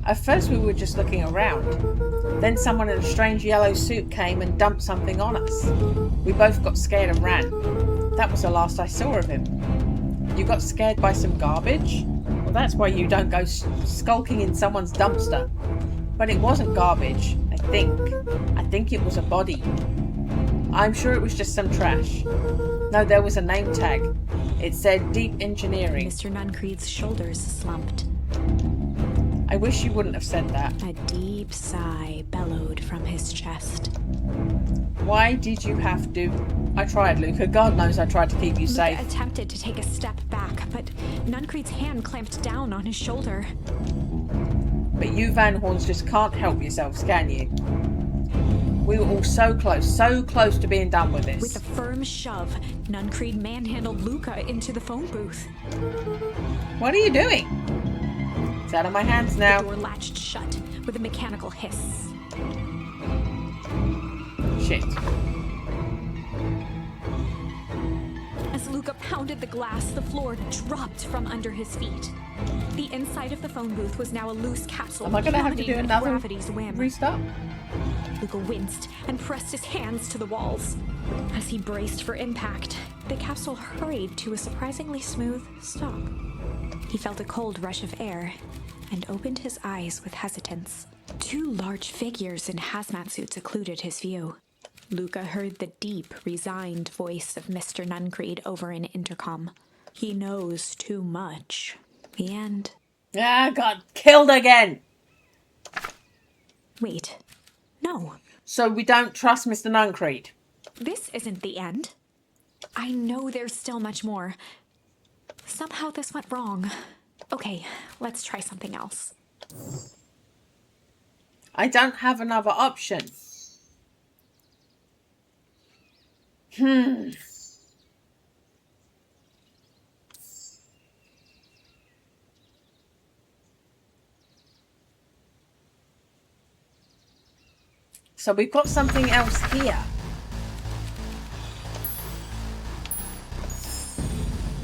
At first we were just looking around. Then someone in a strange yellow suit came and dumped something on us. We both got scared and ran. That was the last I saw of him. You got scared by some garbage? Well, that's why you don't go skulking in someone's dumpster. But it wasn't garbage, I think. I think it was a body. I'm sure it was just some trash. No, there was a name tag. It said Deep Engineering. Mr. Nuncreed's shoulders slumped. I wish you wouldn't have said that. A deep sigh bellowed from his chest. Why did you have to... I tried, Luca. God knows I tried to keep you safe. Luca attempted to take a step back, but Nuncreed's hand clamped down on his shoulder. But you Van Horns just can't help yourselves, can you? We were all so close to being done with this. With a firm shove, Nuncreed manhandled Luca into the phone booth. What are you doing? It's out of my hands now. The door latched shut with a mechanical hiss. Shit. As Luca pounded the glass, the floor dropped from under his feet. The inside of the phone booth was now a loose capsule. Am I going to have to do another gravity's whim. restart? Luca winced and pressed his hands to the walls. As he braced for impact, the capsule hurried to a surprisingly smooth stop. He felt a cold rush of air and opened his eyes with hesitance. Two large figures in hazmat suits occluded his view. Luca heard the deep, resigned voice of Mr. Nuncreed over an intercom. He knows too much. The end. Ah, got killed again. Wait. No. So we don't trust Mr. Nuncreed. This isn't the end. I know there's still much more. Somehow this went wrong. Okay, let's try something else. I don't have another option. So we've got something else here.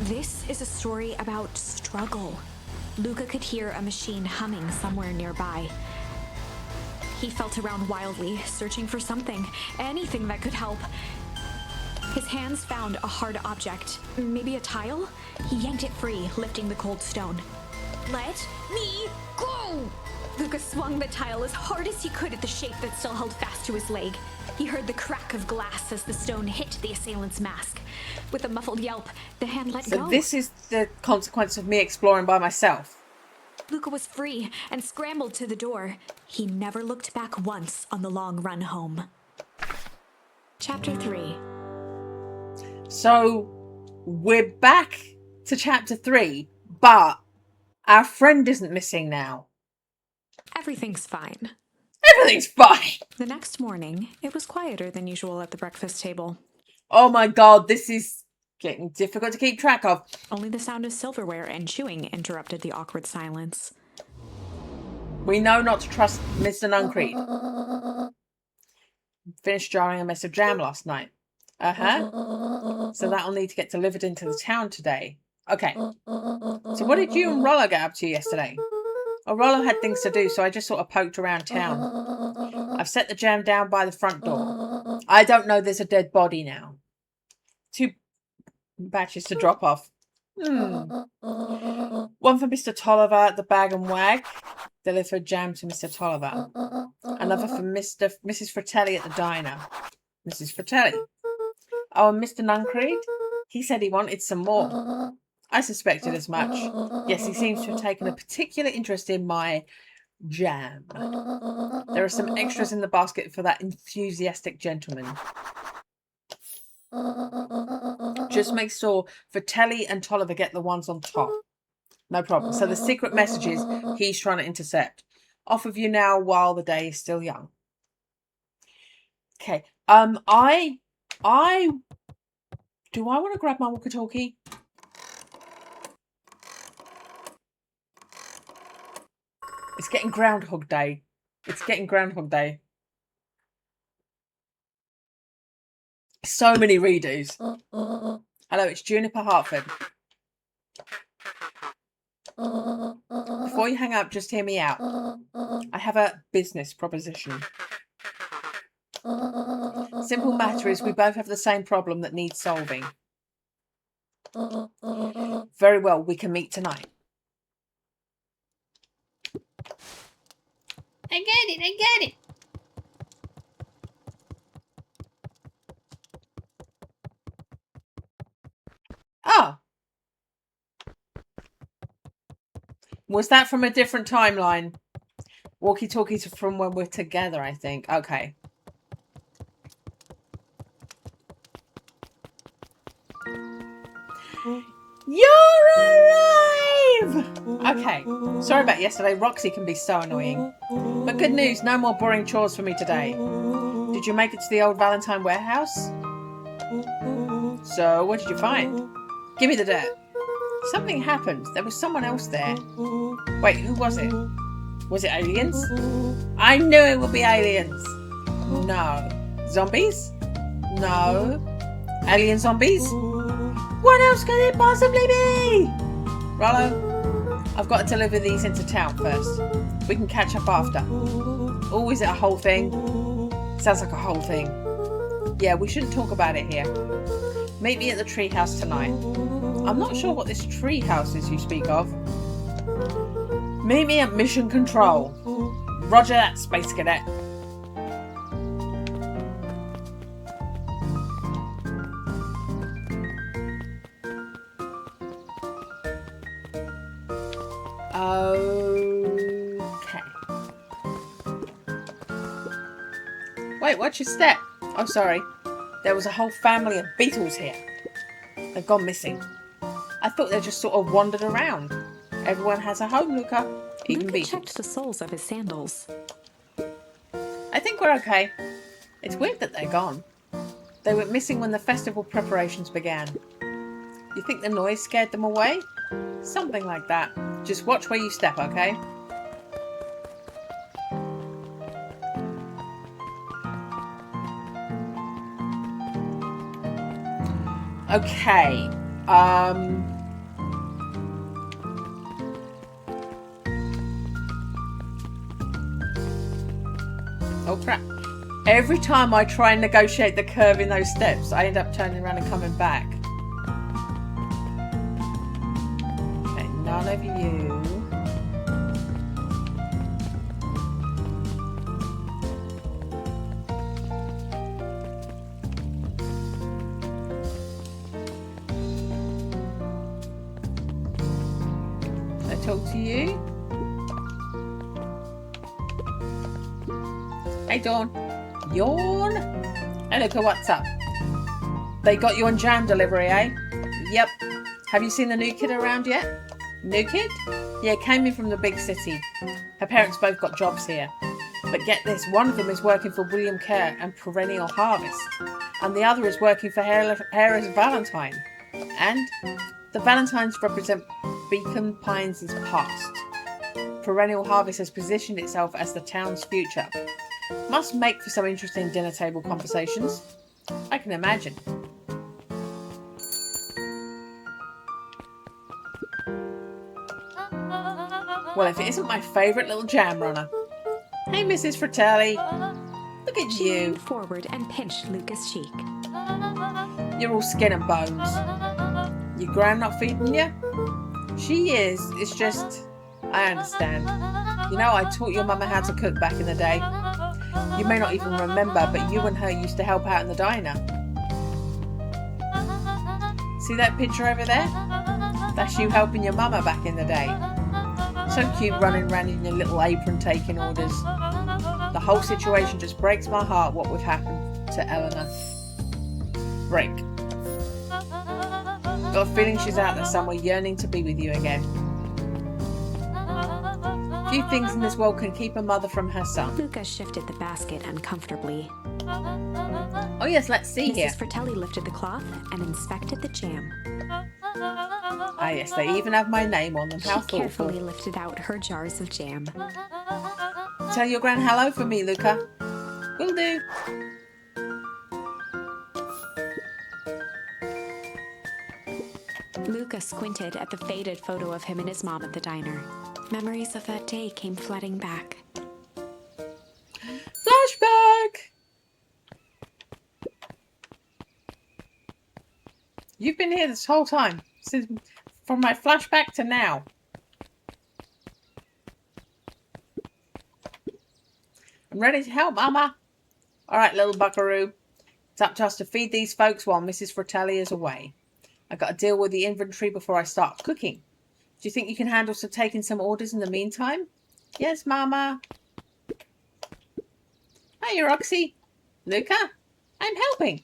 This is a story about struggle. Luca could hear a machine humming somewhere nearby. He felt around wildly, searching for something, anything that could help. His hands found a hard object, maybe a tile. He yanked it free, lifting the cold stone. Let me go! Luca swung the tile as hard as he could at the shape that still held fast to his leg. He heard the crack of glass as the stone hit the assailant's mask. With a muffled yelp, the hand let go. So this is the consequence of me exploring by myself. Luca was free and scrambled to the door. He never looked back once on the long run home. Chapter 3. So we're back to chapter 3, but our friend isn't missing now. Everything's fine. Everything's fine. The next morning, it was quieter than usual at the breakfast table. Oh my god, this is getting difficult to keep track of. Only the sound of silverware and chewing interrupted the awkward silence. We know not to trust Mr. Nuncreed. Finished jarring a mess of jam last night. So that'll need to get delivered into the town today. Okay. So what did you and Rollo get up to yesterday? Well, Rollo had things to do, so I just sort of poked around town. I've set the jam down by the front door. I don't know there's a dead body now. 2 batches to drop off. One for Mr. Tolliver, the Bag and Wag. Delivered jam to Mr. Tolliver. Another for Mrs. Fratelli at the diner. Mrs. Fratelli. Oh, and Mr. Nuncreed? He said he wanted some more. I suspected as much. Yes, he seems to have taken a particular interest in my jam. There are some extras in the basket for that enthusiastic gentleman. Just make sure Fratelli and Tolliver get the ones on top. No problem. So the secret messages he's trying to intercept. Off of you now while the day is still young. Okay. Do I want to grab my walkie-talkie? It's getting Groundhog Day. It's getting Groundhog Day. So many redos. Hello, it's Juniper Hartford. Before you hang up, just hear me out. I have a business proposition. Simple matter is we both have the same problem that needs solving. Very well, we can meet tonight. I get it. Oh. Was that from a different timeline? Walkie-talkies are from when we're together, I think. Okay. You're alive! Okay. Sorry about yesterday. Roxy can be so annoying. But good news, no more boring chores for me today. Did you make it to the old Valentine warehouse? So, what did you find? Give me the dirt. Something happened. There was someone else there. Wait, who was it? Was it aliens? I knew it would be aliens. No. Zombies? No. Alien zombies? What else could it possibly be? Rollo, I've got to deliver these into town first. We can catch up after. Oh, is it a whole thing? Sounds like a whole thing. Yeah, we shouldn't talk about it here. Meet me at the treehouse tonight. I'm not sure what this treehouse is you speak of. Meet me at Mission Control. Roger that, Space Cadet. Okay. Wait, watch your step. Oh, sorry. There was a whole family of beetles here. They've gone missing. I thought they just sort of wandered around. Everyone has a home, Luca. Even Luca beetles. checked the soles of his sandals. I think we're okay. It's weird that they're gone. They went missing when the festival preparations began. You think the noise scared them away? Something like that. Just watch where you step, okay? Okay. Oh crap. Every time I try and negotiate the curve in those steps, I end up turning around and coming back. Okay, none of you. Can I talk to you? Hey, Dawn. Yawn? Hey, Luca, what's up? They got you on jam delivery, eh? Yep. Have you seen the new kid around yet? New kid? Yeah, came in from the big city. Her parents both got jobs here. But get this, one of them is working for William Kerr and Perennial Harvest. And the other is working for Harris Valentine. And the Valentines represent Beacon Pines' past. Perennial Harvest has positioned itself as the town's future. Must make for some interesting dinner table conversations. I can imagine. Well, if it isn't my favourite little jam runner. Hey, Mrs. Fratelli. Look at She you. leaned forward and pinched Luca's cheek. You're all skin and bones. Your gran not feeding you? She is. It's just... I understand. You know, I taught your mama how to cook back in the day. You may not even remember, but you and her used to help out in the diner. See that picture over there? That's you helping your mama back in the day. So cute running around in your little apron taking orders. The whole situation just breaks my heart what would happen to Eleanor. Break. Got a feeling she's out there somewhere yearning to be with you again. Few things in this world can keep a mother from her son. Luca shifted the basket uncomfortably. Oh yes, let's see here. Mrs. Fratelli lifted the cloth and inspected the jam. Ah yes, they even have my name on them. How She thoughtful. carefully lifted out her jars of jam. Tell your gran hello for me, Luca. Will do. Luca squinted at the faded photo of him and his mom at the diner. Memories of that day came flooding back. Flashback! You've been here this whole time. From my flashback to now. I'm ready to help, Mama. Alright, little buckaroo. It's up to us to feed these folks while Mrs. Fratelli is away. I got to deal with the inventory before I start cooking. Do you think you can handle taking some orders in the meantime? Yes, Mama. Hey, Roxy. Luca, I'm helping.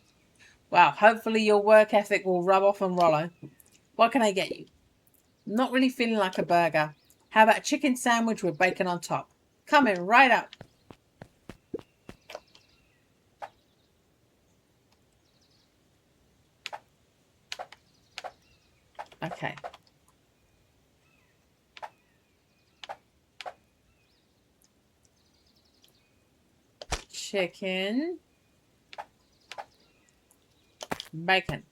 Well, hopefully your work ethic will rub off on Rollo. What can I get you? I'm not really feeling like a burger. How about a chicken sandwich with bacon on top? Coming right up. Okay. Chicken. Bacon.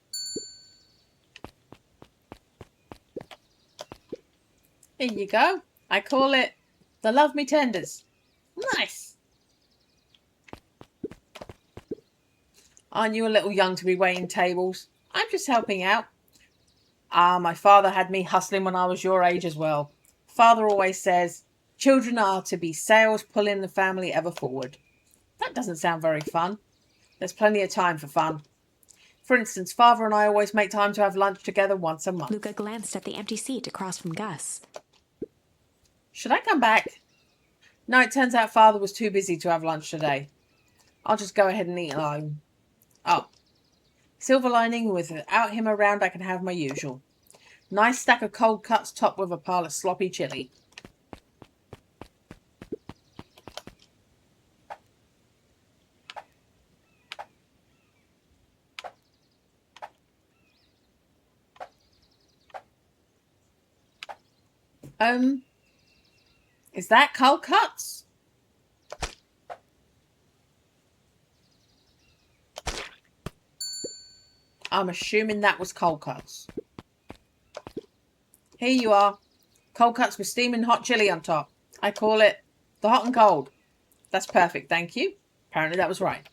Here you go. I call it the Love Me Tenders. Nice. Aren't you a little young to be waiting tables? I'm just helping out. Ah, my father had me hustling when I was your age as well. Father always says, children are to be sails pulling the family ever forward. That doesn't sound very fun. There's plenty of time for fun. For instance, Father and I always make time to have lunch together once a month. Luca glanced at the empty seat across from Gus. Should I come back? No, it turns out Father was too busy to have lunch today. I'll just go ahead and eat alone. Oh. Silver lining, without him around, I can have my usual. Nice stack of cold cuts topped with a pile of sloppy chili. Is that cold cuts? I'm assuming that was cold cuts. Here you are. Cold cuts with steaming hot chili on top. I call it the hot and cold. That's perfect, thank you. Apparently that was right.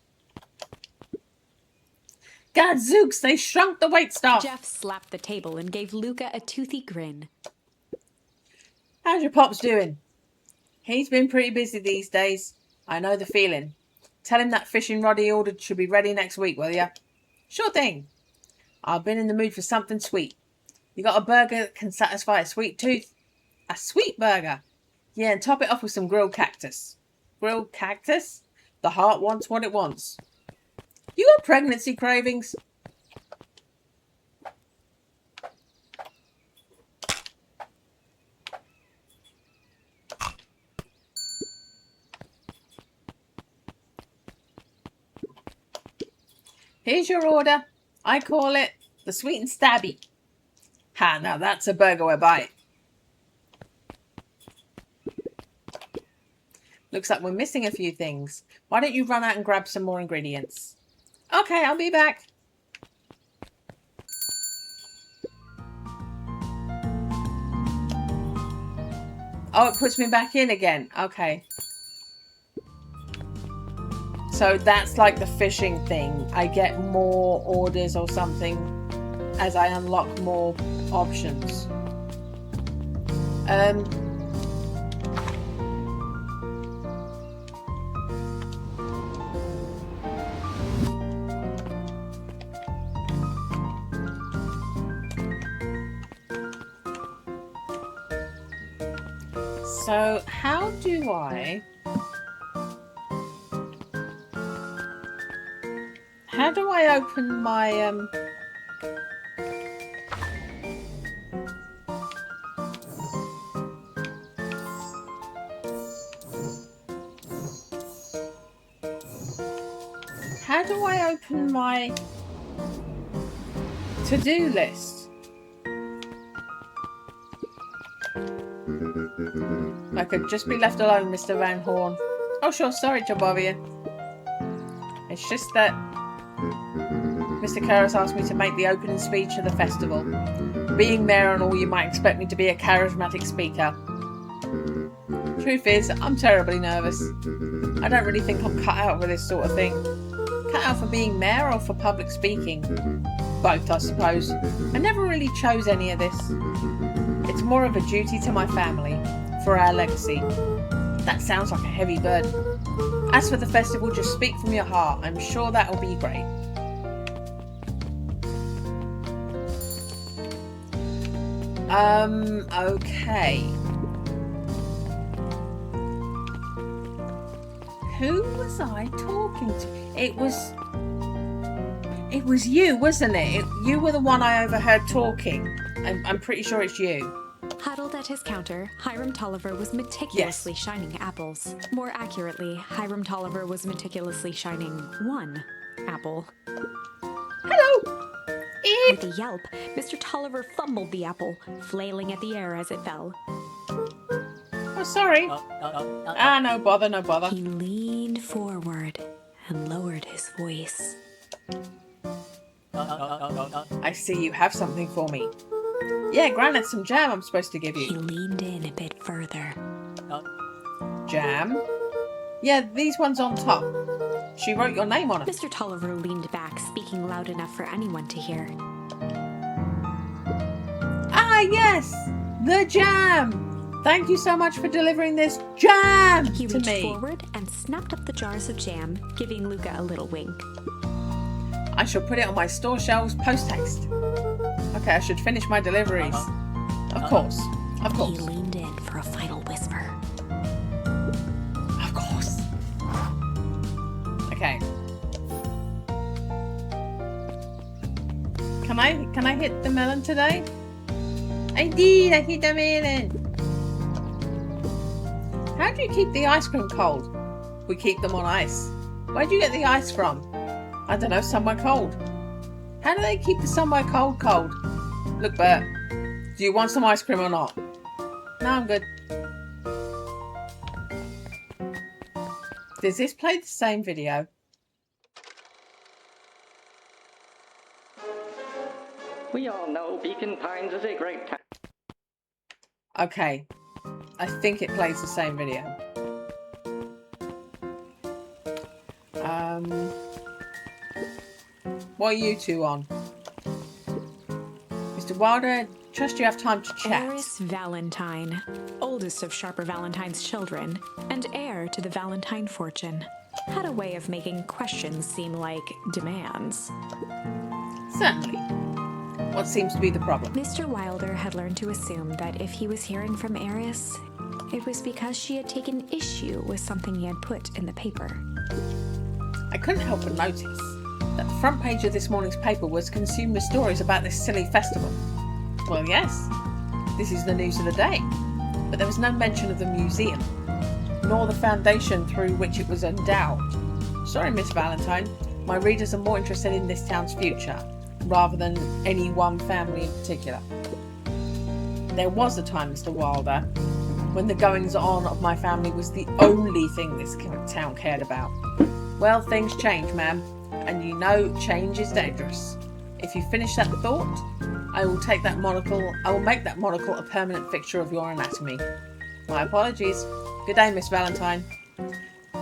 Gadzooks, they shrunk the waitstaff. Jeff slapped the table and gave Luca a toothy grin. How's your pops doing? He's been pretty busy these days. I know the feeling. Tell him that fishing rod he ordered should be ready next week, will ya? Sure thing. I've been in the mood for something sweet. You got a burger that can satisfy a sweet tooth? A sweet burger? Yeah, and top it off with some grilled cactus. Grilled cactus? The heart wants what it wants. You got pregnancy cravings? Here's your order. I call it the sweet and stabby. Ha, now that's a burger we'll buy. Looks like we're missing a few things. Why don't you run out and grab some more ingredients? Okay, I'll be back. Oh, it puts me back in again. Okay. So that's like the fishing thing. I get more orders or something as I unlock more options. So how do I open my how do I open my to-do list? I could just be left alone, Mr. Van Horn. Oh, sure, sorry to bother you. It's just that Mr. Karras asked me to make the opening speech of the festival. Being mayor and all, you might expect me to be a charismatic speaker. Truth is, I'm terribly nervous. I don't really think I'm cut out for this sort of thing. Cut out for being mayor or for public speaking? Both, I suppose. I never really chose any of this. It's more of a duty to my family, for our legacy. That sounds like a heavy burden. As for the festival, just speak from your heart. I'm sure that'll be great. Okay. Who was I talking to? It was you, wasn't it? You were the one I overheard talking. I'm pretty sure it's you. Huddled at his counter, Hiram Tolliver was meticulously shining apples. More accurately, Hiram Tolliver was meticulously shining one apple. Hello! With a yelp, Mr. Tolliver fumbled the apple, flailing at the air as it fell. Oh, sorry. No bother, no bother. He leaned forward and lowered his voice. I see you have something for me. Yeah, Gran, some jam I'm supposed to give He you. leaned in a bit further. Jam? Yeah, these ones on top. She wrote your name on it. Mr. Tolliver leaned back, speaking loud enough for anyone to hear. Ah, yes! The jam! Thank you so much for delivering this jam He to reached me. forward and snapped up the jars of jam, giving Luca a little wink. I shall put it on my store shelves post-haste. Okay, I should finish my deliveries. Of course. Of He course. leaned in for a final whisper. Of course. Okay. Can I hit the melon today? I did! I hit the melon! How do you keep the ice cream cold? We keep them on ice. Where'd you get the ice from? I don't know, somewhere cold. How do they keep the somewhere cold cold? Look, Bert, do you want some ice cream or not? No, I'm good. Does this play the same video? We all know Beacon Pines is a great town. Okay. I think it plays the same video. What are you two on? Mr. Wilder, trust you have time to chat. Eris Valentine, oldest of Sharper Valentine's children, and heir to the Valentine fortune, had a way of making questions seem like demands. Certainly. What seems to be the problem? Mr. Wilder had learned to assume that if he was hearing from Eris, it was because she had taken issue with something he had put in the paper. I couldn't help but notice that the front page of this morning's paper was consumed with stories about this silly festival. Well, yes, this is the news of the day, but there was no mention of the museum, nor the foundation through which it was endowed. Sorry, Miss Valentine, my readers are more interested in this town's future, rather than any one family in particular. There was a time, Mr. Wilder, when the goings-on of my family was the only thing this town cared about. Well, things change, ma'am, and you know change is dangerous. If you finish that thought, I will make that monocle a permanent fixture of your anatomy. My apologies. Good day, Miss Valentine.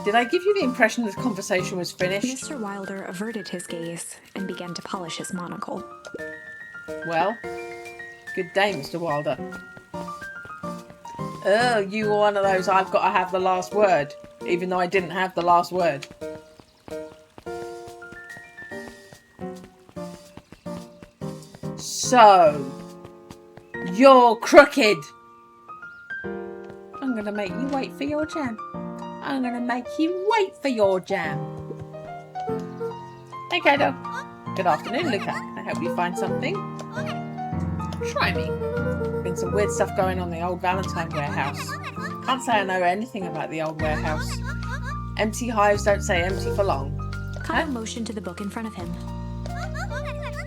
Did I give you the impression this conversation was finished? Mr. Wilder averted his gaze and began to polish his monocle. Well, good day, Mr. Wilder. Oh, you were one of those I've got to have the last word, even though I didn't have the last word. So, you're crooked. I'm going to make you wait for your jam. I'm going to make you wait for your jam. Hey, Kado. Good afternoon, Luca. Can I help you find something? Try me. Been some weird stuff going on in the old Valentine warehouse. Can't say I know anything about the old warehouse. Empty hives don't stay empty for long. Kyle motioned to the book in front of him.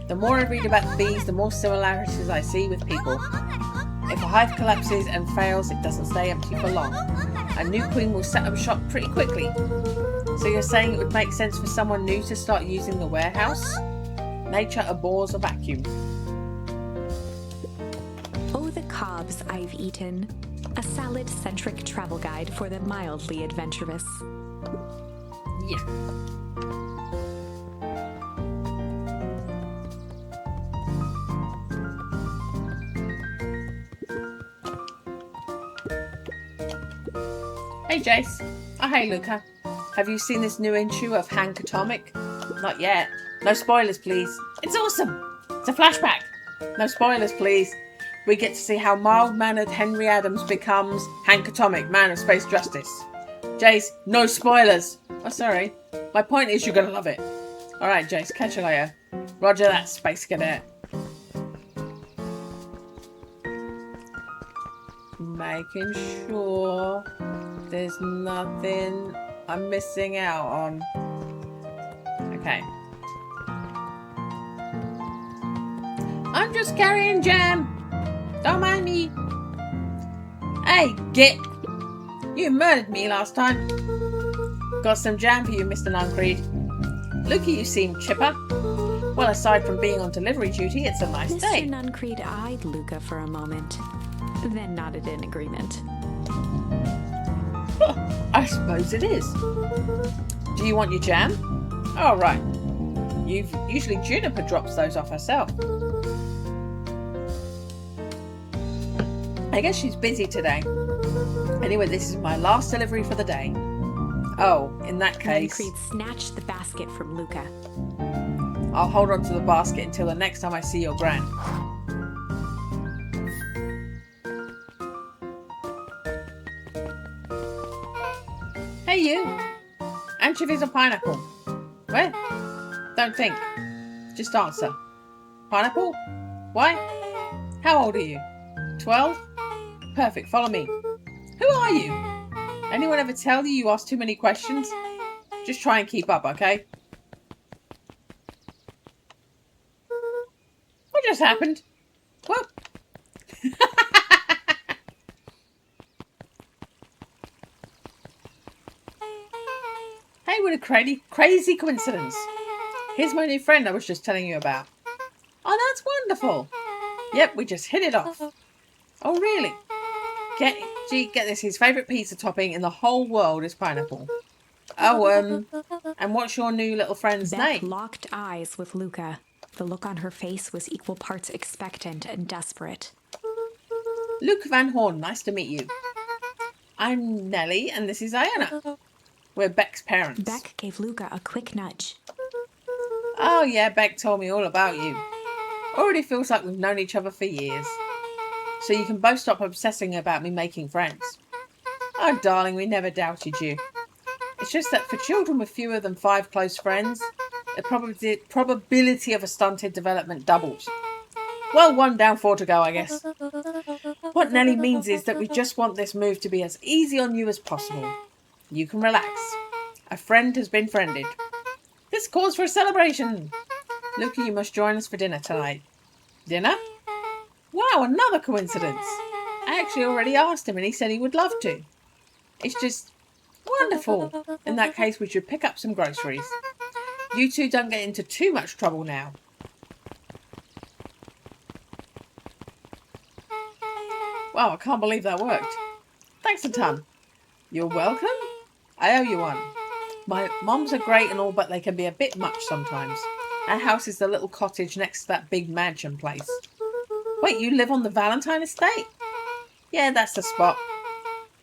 The more I read about the bees, the more similarities I see with people. If a hive collapses and fails, it doesn't stay empty for long. A new queen will set up shop pretty quickly. So you're saying it would make sense for someone new to start using the warehouse? Nature abhors a vacuum. Oh, the cobs I've eaten. A salad-centric travel guide for the mildly adventurous. Yeah. Hey Jace. Oh hey Luca. Have you seen this new issue of Hank Atomic? Not yet. No spoilers please. It's awesome. It's a flashback. No spoilers please. We get to see how mild-mannered Henry Adams becomes Hank Atomic, man of space justice. Jace, no spoilers. Oh sorry. My point is you're gonna love it. Alright Jace, catch you later. Roger that, Space Cadet. Making sure there's nothing I'm missing out on. Okay. I'm just carrying jam. Don't mind me. Hey, Git. You murdered me last time. Got some jam for you, Mr. Nuncreed. Lucky, you seem chipper. Well, aside from being on delivery duty, it's a nice day. Mr. Nuncreed eyed Luca for a moment, then nodded in agreement. I suppose it is. Do you want your jam? Oh, right. Usually Juniper drops those off herself. I guess she's busy today. Anyway, this is my last delivery for the day. Oh, in that case... Nuncreed snatched the basket from Luca. I'll hold on to the basket until the next time I see your gran. Hey you! Anchovies or pineapple? Where? Don't think. Just answer. Pineapple? Why? How old are you? 12? Perfect, follow me. Who are you? Anyone ever tell you ask too many questions? Just try and keep up, okay? What just happened? What? Hey, what a crazy coincidence. Here's my new friend I was just telling you about. Oh, that's wonderful. Yep, we just hit it off. Oh, really? Get this. His favourite pizza topping in the whole world is pineapple. Oh, And what's your new little friend's Beth name? locked eyes with Luca. The look on her face was equal parts expectant and desperate. Luke Van Horn, nice to meet you. I'm Nellie, and this is Diana. We're Beck's parents. Beck gave Luca a quick nudge. Oh yeah, Beck told me all about you. Already feels like we've known each other for years. So you can both stop obsessing about me making friends. Oh, darling, we never doubted you. It's just that for children with fewer than 5 close friends, the probability of a stunted development doubles. Well, 1 down, 4 to go, I guess. What Nellie means is that we just want this move to be as easy on you as possible. You can relax. A friend has been friended. This calls for a celebration. Luca, you must join us for dinner tonight. Dinner? Wow, another coincidence. I actually already asked him and he said he would love to. It's just wonderful. In that case, we should pick up some groceries. You two don't get into too much trouble now. Wow, I can't believe that worked. Thanks a ton. You're welcome. I owe you one. My moms are great and all, but they can be a bit much sometimes. Our house is the little cottage next to that big mansion place. Wait, you live on the Valentine estate? Yeah, that's the spot.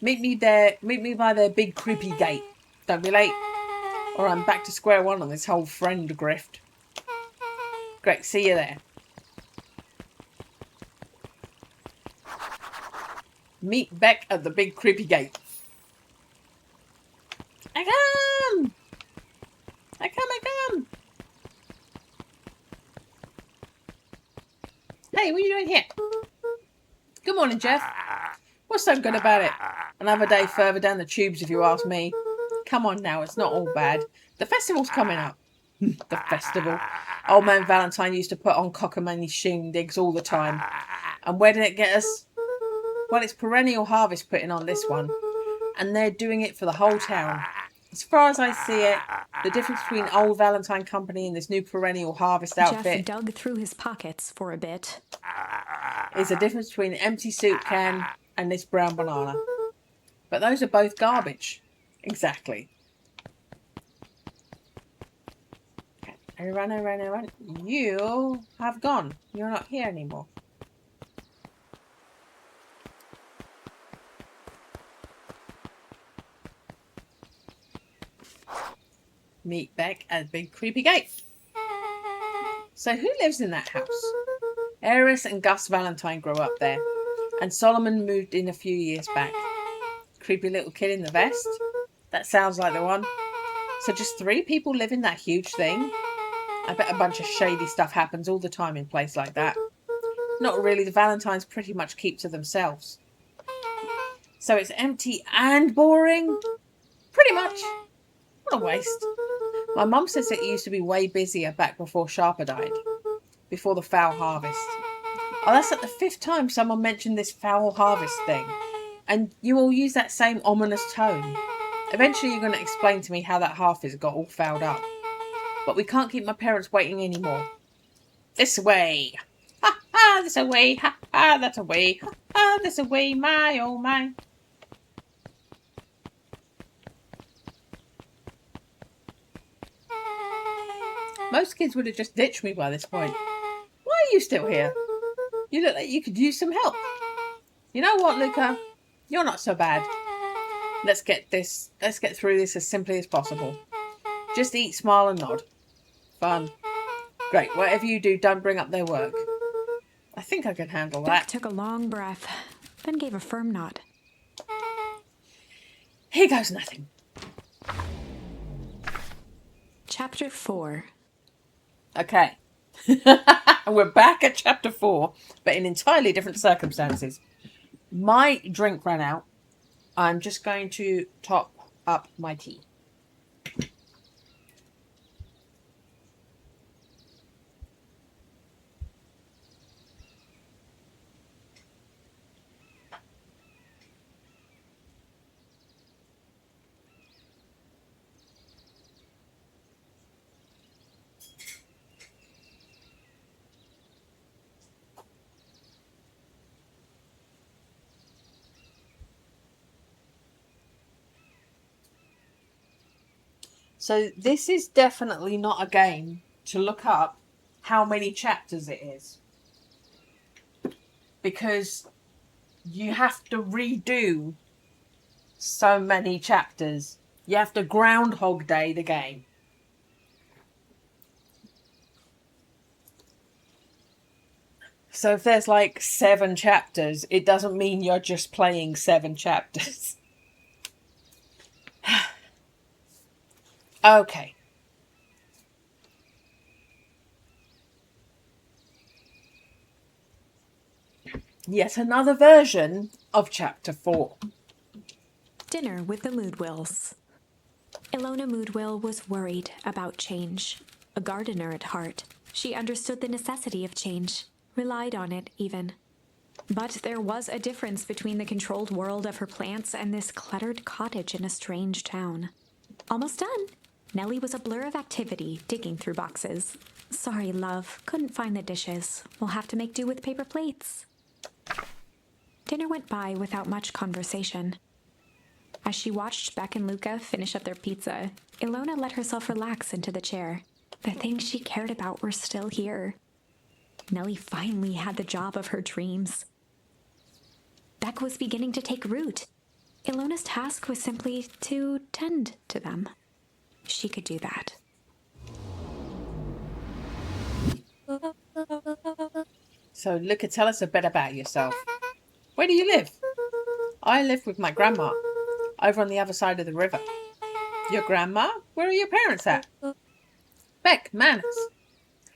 Meet me there. Meet me by their big creepy gate. Don't be late, or I'm back to square one on this whole friend grift. Great, see you there. Meet Beck at the big creepy gate. I come! I come! Hey, what are you doing here? Good morning, Jeff. What's so good about it? Another day further down the tubes, if you ask me. Come on now, it's not all bad. The festival's coming up. The festival. Old man Valentine used to put on cockamamie shindigs all the time. And where did it get us? Well, it's Perennial Harvest putting on this one. And they're doing it for the whole town. As far as I see it, the difference between Old Valentine Company and this new Perennial Harvest outfit Jeff dug through his pockets for a bit. Is the difference between an empty soup can and this brown banana. But those are both garbage. Exactly. I run. You have gone. You're not here anymore. Meet Beck at the big creepy gate. So who lives in that house? Eris and Gus Valentine grew up there, and Solomon moved in a few years back. Creepy little kid in the vest? That sounds like the one. So just 3 people live in that huge thing? I bet a bunch of shady stuff happens all the time in a place like that. Not really, the Valentines pretty much keep to themselves. So it's empty and boring? Pretty much. What a waste. My mum says it used to be way busier back before Sharper died. Before the foul harvest. Oh, that's like the 5th time someone mentioned this foul harvest thing. And you all use that same ominous tone. Eventually you're going to explain to me how that harvest got all fouled up. But we can't keep my parents waiting anymore. This way. Ha ha, this away. Ha ha, that away. Ha ha, this away. My oh my. Most kids would have just ditched me by this point. Why are you still here? You look like you could use some help. You know what, Luca? You're not so bad. Let's get through this as simply as possible. Just eat, smile and nod. Fun. Great, whatever you do, don't bring up their work. I think I can handle that. Beck took a long breath, then gave a firm nod. Here goes nothing. Chapter 4. Okay. We're back at chapter 4, but in entirely different circumstances. My drink ran out. I'm just going to top up my tea. So this is definitely not a game to look up how many chapters it is. Because you have to redo so many chapters. You have to Groundhog Day the game. So if there's like 7 chapters, it doesn't mean you're just playing 7 chapters. Okay. Yet another version of chapter 4. Dinner with the Moodwills. Ilona Moodwill was worried about change. A gardener at heart, she understood the necessity of change, relied on it even. But there was a difference between the controlled world of her plants and this cluttered cottage in a strange town. Almost done. Nellie was a blur of activity, digging through boxes. Sorry, love, couldn't find the dishes. We'll have to make do with paper plates. Dinner went by without much conversation. As she watched Beck and Luca finish up their pizza, Ilona let herself relax into the chair. The things she cared about were still here. Nellie finally had the job of her dreams. Beck was beginning to take root. Ilona's task was simply to tend to them. She could do that. So, Luca, tell us a bit about yourself. Where do you live? I live with my grandma, over on the other side of the river. Your grandma? Where are your parents at? Beck, manners.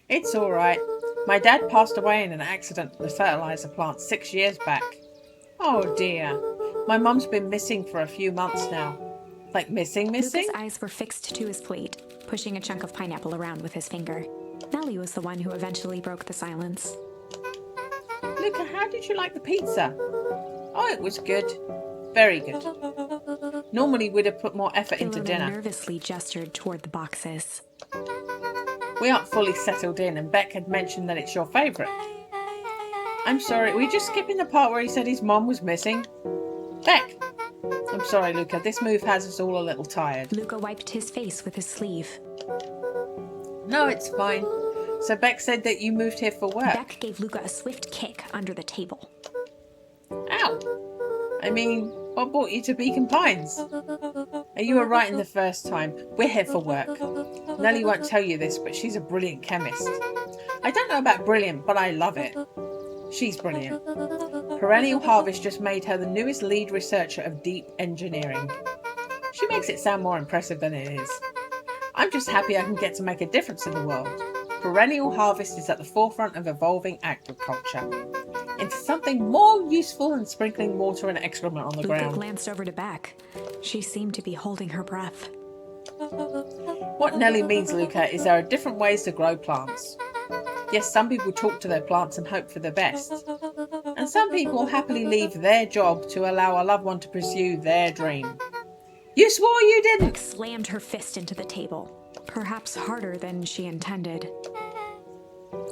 It's all right. My dad passed away in an accident with the fertilizer plant 6 years back. Oh dear. My mum's been missing for a few months now. Like missing? Luca's eyes were fixed to his plate, pushing a chunk of pineapple around with his finger. Nellie was the one who eventually broke the silence. Luca, how did you like the pizza? Oh, it was good. Very good. Normally we'd have put more effort into Ilona dinner. nervously gestured toward the boxes. We aren't fully settled in, and Beck had mentioned that it's your favourite. I'm sorry, were you just skipping the part where he said his mom was missing? Beck! I'm sorry, Luca, this move has us all a little tired. Luca wiped his face with his sleeve. No, it's fine. So Beck said that you moved here for work. Beck gave Luca a swift kick under the table. Ow! I mean, what brought you to Beacon Pines? You were right in the first time. We're here for work. Nellie won't tell you this, but she's a brilliant chemist. I don't know about brilliant, but I love it. She's brilliant. Perennial Harvest just made her the newest lead researcher of deep engineering. She makes it sound more impressive than it is. I'm just happy I can get to make a difference in the world. Perennial Harvest is at the forefront of evolving agriculture into something more useful than sprinkling water and excrement on the ground. Luca glanced over to Beck. She seemed to be holding her breath. What Nellie means, Luca, is there are different ways to grow plants. Yes, some people talk to their plants and hope for the best. And some people happily leave their job to allow a loved one to pursue their dream. You swore you didn't! Beck slammed her fist into the table, perhaps harder than she intended.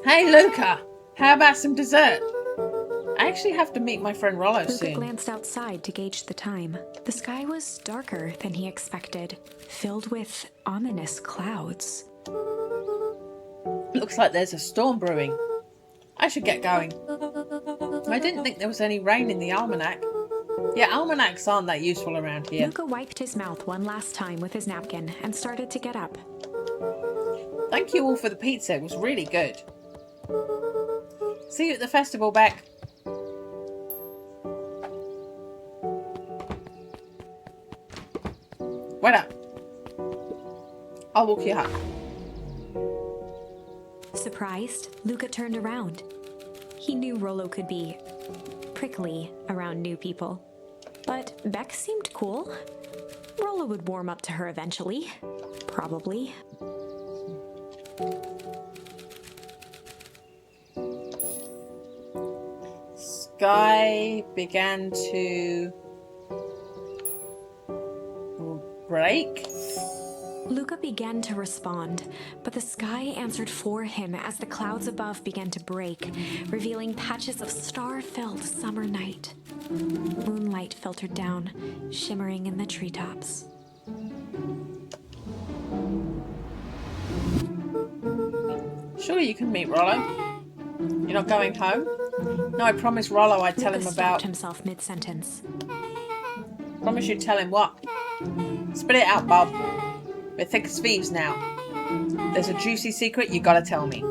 Hey, Luca! How about some dessert? I actually have to meet my friend Rollo Luca soon. glanced outside to gauge the time. The sky was darker than he expected, filled with ominous clouds. Looks like there's a storm brewing. I should get going. I didn't think there was any rain in the almanac. Yeah, almanacs aren't that useful around here. Luca wiped his mouth one last time with his napkin and started to get up. Thank you all for the pizza. It was really good. See you at the festival, Beck. Wait up. I'll walk you up. Surprised, Luca turned around. He knew Rollo could be prickly around new people. But Beck seemed cool. Rollo would warm up to her eventually. Probably. Sky began to break. Luca began to respond, but the sky answered for him as the clouds above began to break, revealing patches of star-filled summer night. Moonlight filtered down, shimmering in the treetops. Sure, you can meet Rollo. You're not going home? No, I promised Rollo I'd tell Lucas him stopped about... himself mid-sentence. Promise you'd tell him what? Spit it out, Bob. We're thick as thieves now. There's a juicy secret you gotta tell me.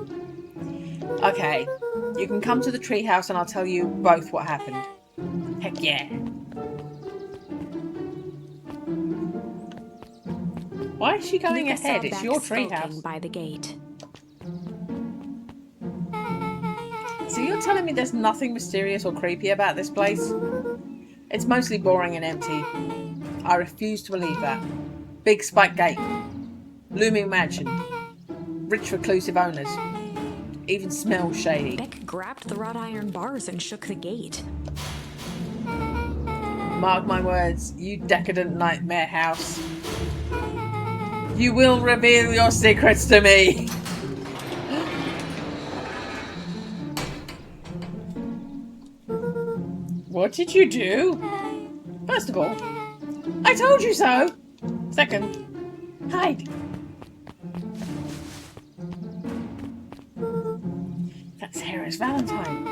Okay, you can come to the treehouse and I'll tell you both what happened. Heck yeah. Why is she going Lucas ahead? saw It's Beck your skulking treehouse. by the gate. So you're telling me there's nothing mysterious or creepy about this place? It's mostly boring and empty. I refuse to believe that. Big spike gate. Looming mansion. Rich reclusive owners. Even smells shady. Beck grabbed the wrought iron bars and shook the gate. Mark my words, you decadent nightmare house. You will reveal your secrets to me. What did you do? First of all, I told you so. Second, hide. That's Hera's Valentine.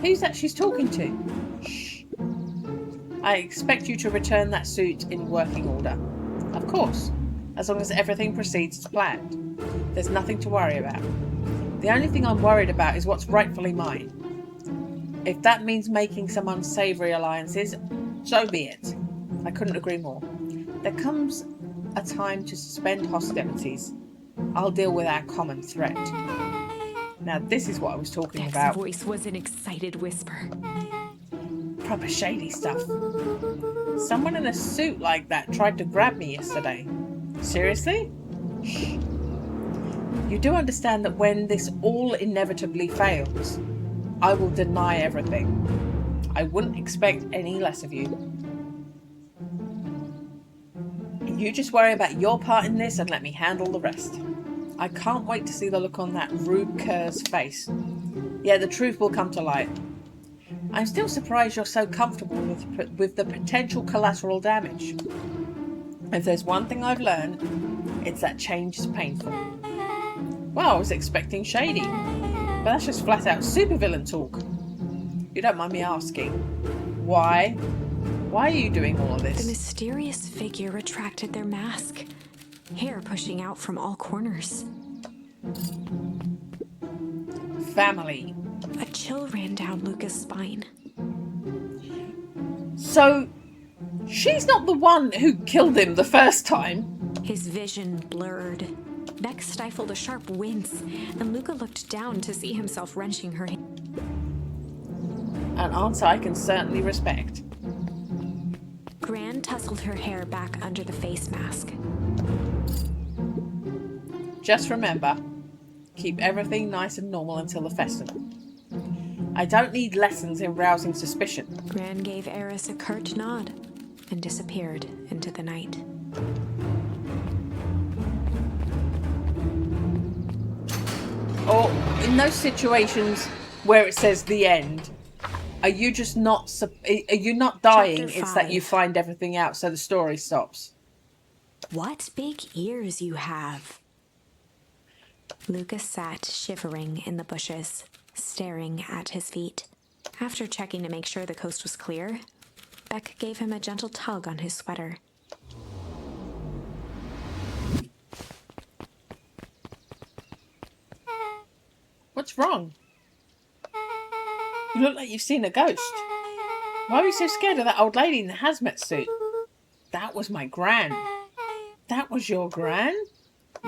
Who's that she's talking to? Shh. I expect you to return that suit in working order. Of course, as long as everything proceeds as planned. There's nothing to worry about. The only thing I'm worried about is what's rightfully mine. If that means making some unsavoury alliances, so be it. I couldn't agree more. There comes a time to suspend hostilities. I'll deal with our common threat. Now this is what I was talking Beck's about. voice was an excited whisper. Proper shady stuff. Someone in a suit like that tried to grab me yesterday. Seriously? Shh. You do understand that when this all inevitably fails, I will deny everything. I wouldn't expect any less of you. You just worry about your part in this and let me handle the rest. I can't wait to see the look on that Rube Kerr's face. Yeah, the truth will come to light. I'm still surprised you're so comfortable with the potential collateral damage. If there's one thing I've learned, it's that change is painful. Well, I was expecting shady, but that's just flat out supervillain talk. You don't mind me asking, why? Why are you doing all of The this? mysterious figure retracted their mask, hair pushing out from all corners. Family. A chill ran down Lucas' spine. So, she's not the one who killed him the first time. His vision blurred. Beck stifled a sharp wince, and Luca looked down to see himself wrenching her hand. An answer I can certainly respect. Gran tousled her hair back under the face mask. Just remember, keep everything nice and normal until the festival. I don't need lessons in rousing suspicion. Gran gave Eris a curt nod and disappeared into the night. Or in those situations where it says the end, are you just not? Are you not dying? Chapter It's that you 5. find everything out, so the story stops. What big ears you have! Lucas sat shivering in the bushes, staring at his feet. After checking to make sure the coast was clear, Beck gave him a gentle tug on his sweater. What's wrong? You look like you've seen a ghost. Why are you so scared of that old lady in the hazmat suit? That was my gran. That was your gran?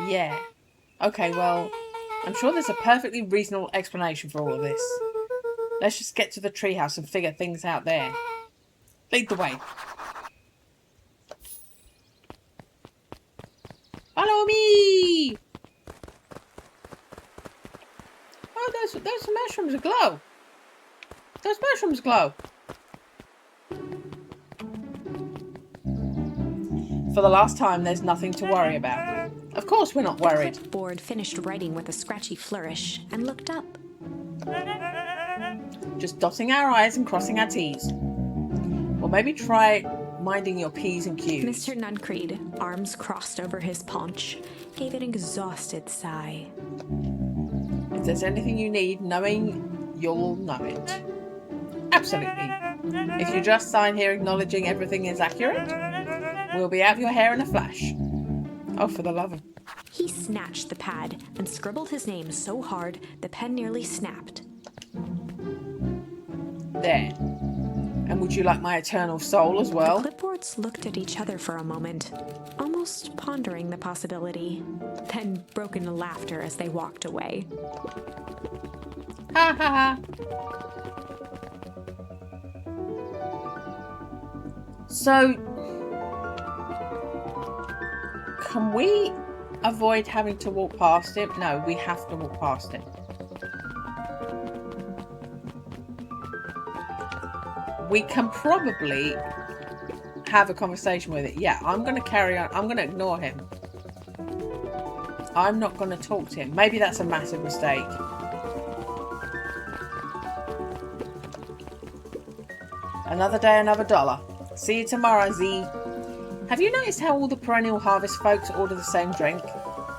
Yeah. Okay, well, I'm sure there's a perfectly reasonable explanation for all of this. Let's just get to the treehouse and figure things out there. Lead the way. Follow me! Oh, those mushrooms glow. Those mushrooms glow. For the last time, there's nothing to worry about. Of course we're not worried. Board finished writing with a scratchy flourish and looked up. Just dotting our I's and crossing our T's. Or maybe try minding your P's and Q's. Mr. Nuncreed, arms crossed over his paunch, gave an exhausted sigh. If there's anything you need knowing, you'll know it. Absolutely. If you just sign here acknowledging everything is accurate, we'll be out of your hair in a flash. Oh, for the love of... He snatched the pad and scribbled his name so hard the pen nearly snapped. There. And would you like my eternal soul as well? The clipboards looked at each other for a moment, almost pondering the possibility, then broke into laughter as they walked away. Ha ha ha. So, can we avoid having to walk past him? No, we have to walk past him. We can probably have a conversation with it. Yeah, I'm going to carry on. I'm going to ignore him. I'm not going to talk to him. Maybe that's a massive mistake. Another day, another dollar. See you tomorrow, Z. Have you noticed how all the perennial harvest folks order the same drink?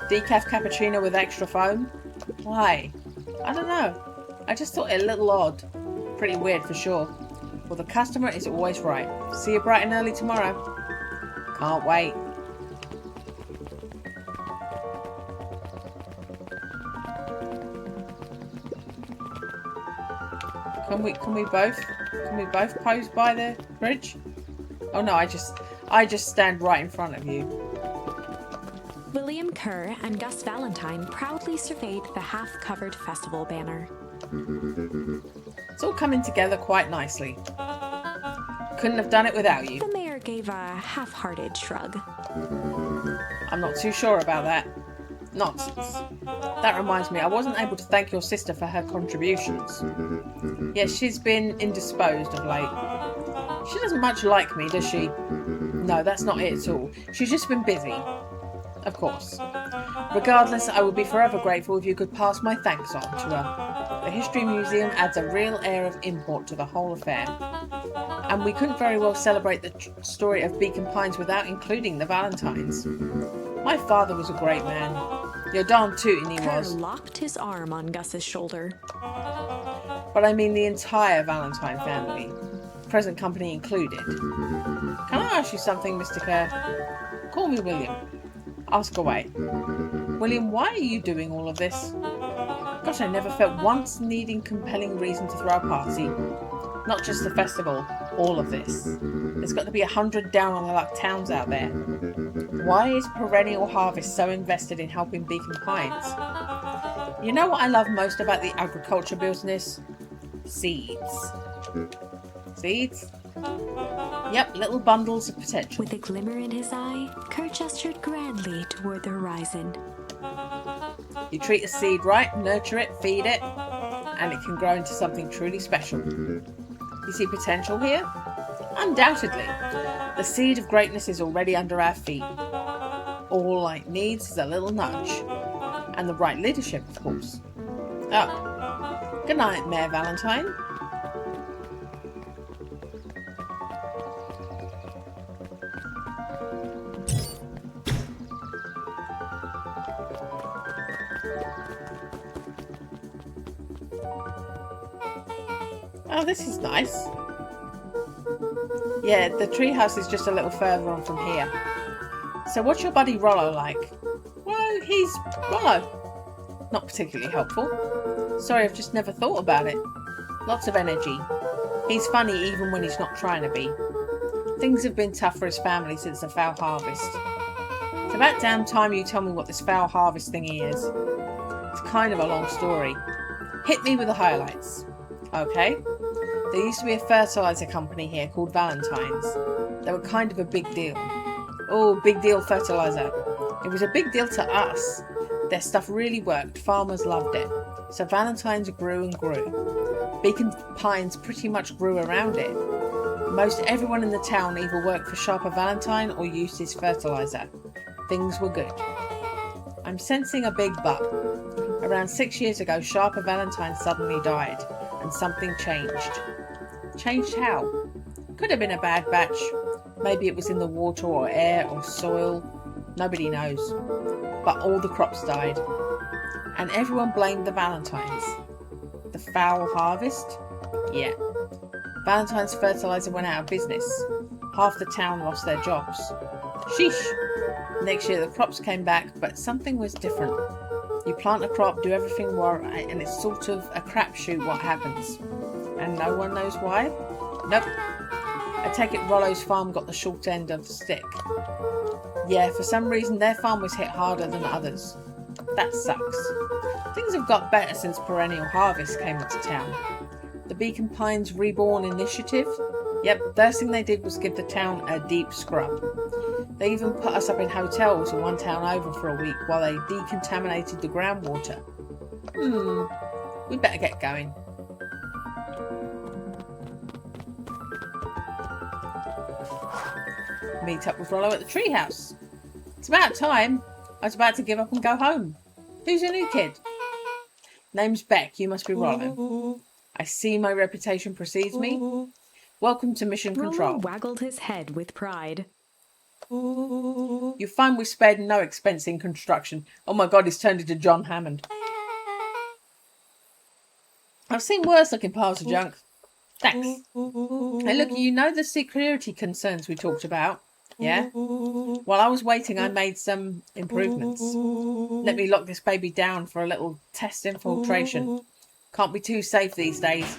Decaf cappuccino with extra foam? Why? I don't know. I just thought it a little odd. Pretty weird for sure. Well, the customer is always right. See you bright and early tomorrow. Can't wait. Can we both pose by the bridge? Oh no, I just stand right in front of you. William Kerr and Gus Valentine proudly surveyed the half-covered festival banner. It's all coming together quite nicely. Couldn't have done it without you. The mayor gave a half-hearted shrug. I'm not too sure about that. Nonsense. That reminds me, I wasn't able to thank your sister for her contributions. Yes, she's been indisposed of late. She doesn't much like me, does she? No, that's not it at all. She's just been busy. Of course. Regardless, I would be forever grateful if you could pass my thanks on to her. The History Museum adds a real air of import to the whole affair. And we couldn't very well celebrate the story of Beacon Pines without including the Valentines. My father was a great man. You're darn tootin' he was. Kerr locked his arm on Gus's shoulder. But I mean the entire Valentine family. Present company included. Can I ask you something, Mr. Kerr? Call me William. Ask away. William, why are you doing all of this? Gosh, I never felt once needing compelling reason to throw a party. Not just the festival, all of this. There's got to be 100 down on the luck towns out there. Why is Perennial Harvest so invested in helping Beacon Pines? You know what I love most about the agriculture business? Seeds. Seeds? Yep, little bundles of potential. With a glimmer in his eye, Kerr gestured grandly toward the horizon. You treat a seed right, nurture it, feed it, and it can grow into something truly special. You see potential here? Undoubtedly. The seed of greatness is already under our feet. All it needs is a little nudge. And the right leadership, of course. Oh. Good night, Mayor Valentine. Oh, this is nice. Yeah, the treehouse is just a little further on from here. So what's your buddy Rollo like? Well, he's Rollo. Not particularly helpful. Sorry, I've just never thought about it. Lots of energy. He's funny even when he's not trying to be. Things have been tough for his family since the foul harvest. It's about damn time you tell me what this foul harvest thingy is. It's kind of a long story. Hit me with the highlights. Okay. There used to be a fertilizer company here called Valentine's. They were kind of a big deal. Oh, big deal fertilizer. It was a big deal to us. Their stuff really worked. Farmers loved it. So Valentine's grew and grew. Beacon Pines pretty much grew around it. Most everyone in the town either worked for Sharper Valentine or used his fertilizer. Things were good. I'm sensing a big but. Around 6 years ago, Sharper Valentine suddenly died, and something changed. Changed how? Could have been a bad batch. Maybe it was in the water or air or soil. Nobody knows. But all the crops died. and everyone blamed the Valentines. The foul harvest? Yeah. Valentine's fertilizer went out of business. Half the town lost their jobs. Sheesh. Next year the crops came back, but something was different. You plant a crop, do everything right, and it's sort of a crapshoot what happens. And no one knows why? Nope. I take it Rollo's farm got the short end of the stick. Yeah, for some reason their farm was hit harder than others. That sucks. Things have got better since Perennial Harvest came into town. The Beacon Pines Reborn Initiative? Yep, first thing they did was give the town a deep scrub. They even put us up in hotels in one town over for a week while they decontaminated the groundwater. We better get going. Meet up with Rollo at the treehouse. It's about time. I was about to give up and go home. Who's your new kid? Name's Beck. You must be Rollo. I see my reputation precedes me. Welcome to Mission Control. Rollo waggled his head with pride. You find we spared no expense in construction. Oh my god, he's turned into John Hammond. I've seen worse looking piles of junk. Thanks. Hey, look, you know the security concerns we talked about? Yeah? While I was waiting, I made some improvements. Let me lock this baby down for a little test infiltration. Can't be too safe these days.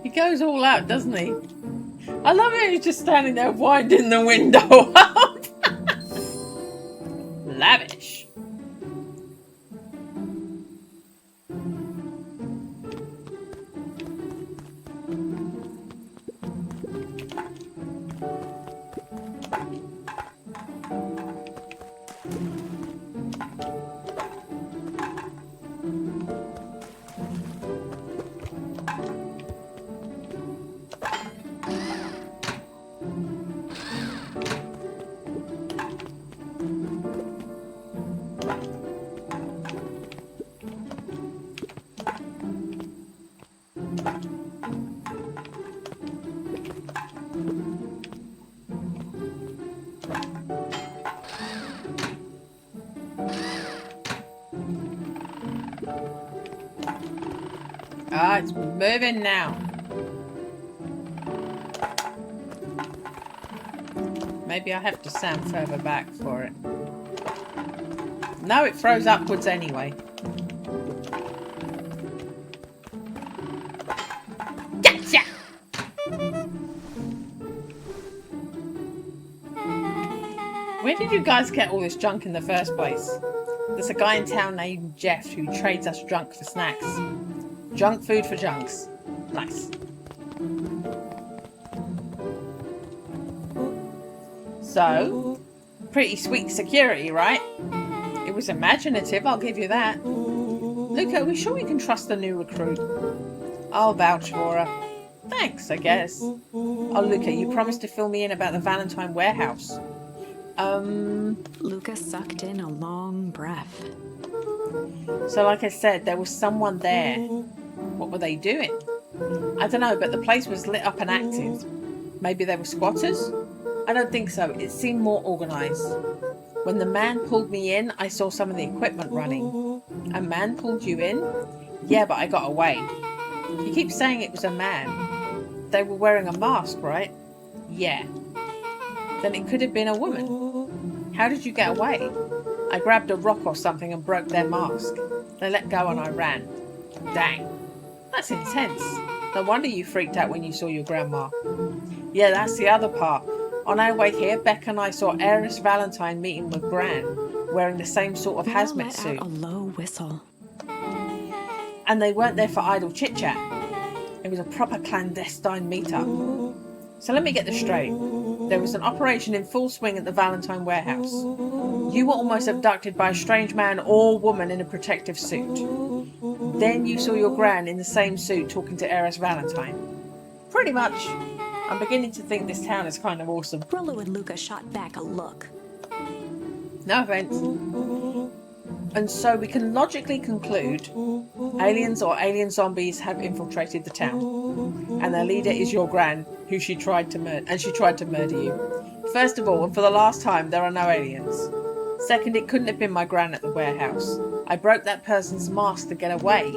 He goes all out, doesn't he? I love it. He's just standing there winding the window up. Lavish. Ah, it's moving now. Maybe I have to stand further back for it. No, it throws upwards anyway. Gotcha! Where did you guys get all this junk in the first place? There's a guy in town named Jeff who trades us junk for snacks. Junk food for junks. Nice. So, pretty sweet security, right? It was imaginative, I'll give you that. Luca, are we sure we can trust the new recruit? I'll vouch for her. Thanks, I guess. Oh, Luca, you promised to fill me in about the Valentine warehouse. Luca sucked in a long breath. So like I said, there was someone there. What were they doing? I don't know, but the place was lit up and active. Maybe they were squatters? I don't think so. It seemed more organised. When the man pulled me in, I saw some of the equipment running. A man pulled you in? Yeah, but I got away. You keep saying it was a man. They were wearing a mask, right? Yeah. Then it could have been a woman. How did you get away? I grabbed a rock or something and broke their mask. They let go and I ran. Dang. That's intense. No wonder you freaked out when you saw your grandma. Yeah, that's the other part. On our way here, Beck and I saw Heiress Valentine meeting with Gran, wearing the same sort of hazmat let suit. out a low whistle. And they weren't there for idle chit-chat. It was a proper clandestine meet-up. So let me get this straight. There was an operation in full swing at the Valentine warehouse. You were almost abducted by a strange man or woman in a protective suit. Then you saw your Gran in the same suit talking to Heiress Valentine. Pretty much. I'm beginning to think this town is kind of awesome. Rollo and Luca shot back a look. No offense. And so we can logically conclude aliens or alien zombies have infiltrated the town. And their leader is your gran, who she tried to murder, and she tried to murder you. First of all, and for the last time, there are no aliens. Second, it couldn't have been my gran at the warehouse. I broke that person's mask to get away.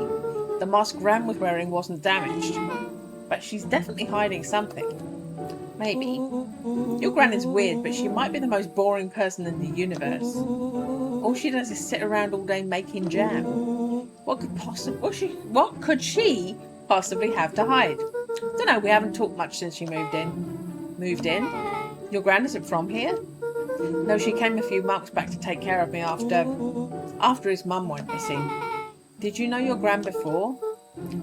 The mask Gran was wearing wasn't damaged. But she's definitely hiding something. Maybe. Your gran is weird, but she might be the most boring person in the universe. All she does is sit around all day making jam. What could she possibly have to hide? Don't know, we haven't talked much since she moved in. Moved in? Your gran isn't from here? No, she came a few months back to take care of me after his mum went missing. Did you know your gran before?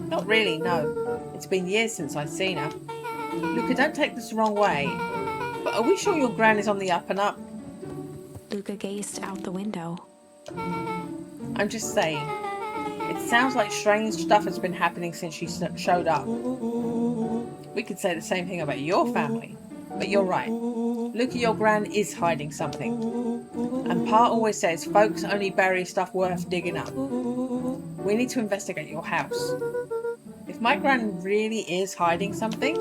Not really, no. It's been years since I've seen her. Luca, don't take this the wrong way, but are we sure your gran is on the up and up? Luca gazed out the window. I'm just saying. It sounds like strange stuff has been happening since she showed up. We could say the same thing about your family, but you're right. Luca, your gran is hiding something. And Pa always says folks only bury stuff worth digging up. We need to investigate your house. If my gran really is hiding something,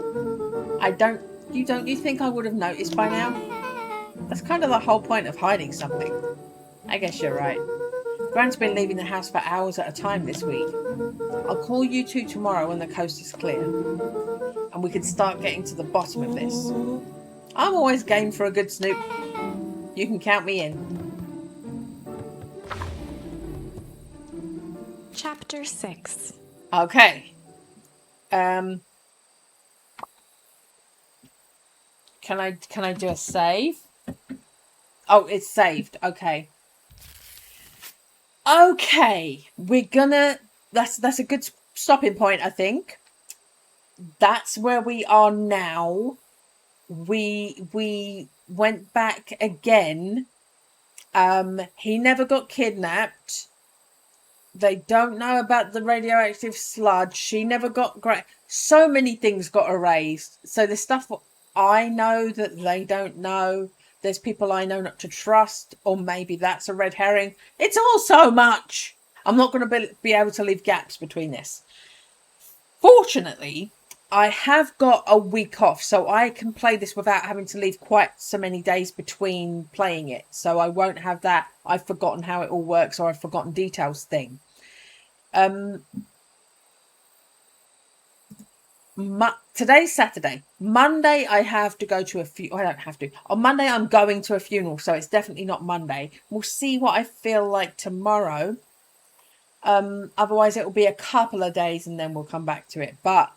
don't you think I would have noticed by now? That's kind of the whole point of hiding something. I guess you're right. Gran's been leaving the house for hours at a time this week. I'll call you two tomorrow when the coast is clear. And we can start getting to the bottom of this. I'm always game for a good snoop. You can count me in. Chapter 6. Okay. Can I do a save? Oh, it's saved. Okay. Okay. That's a good stopping point, I think. That's where we are now. We went back again. He never got kidnapped. They don't know about the radioactive sludge. She never got so many things got erased. So there's stuff I know that they don't know. There's people I know not to trust, or maybe that's a red herring. It's all so much. I'm not going to be able to leave gaps between this. Fortunately, I have got a week off, so I can play this without having to leave quite so many days between playing it. So I won't have that I've forgotten how it all works or I've forgotten details thing. Today's Saturday. Monday I have to go to I don't have to. On Monday I'm going to a funeral, so it's definitely not Monday. We'll see what I feel like tomorrow. Otherwise it will be a couple of days and then we'll come back to it. But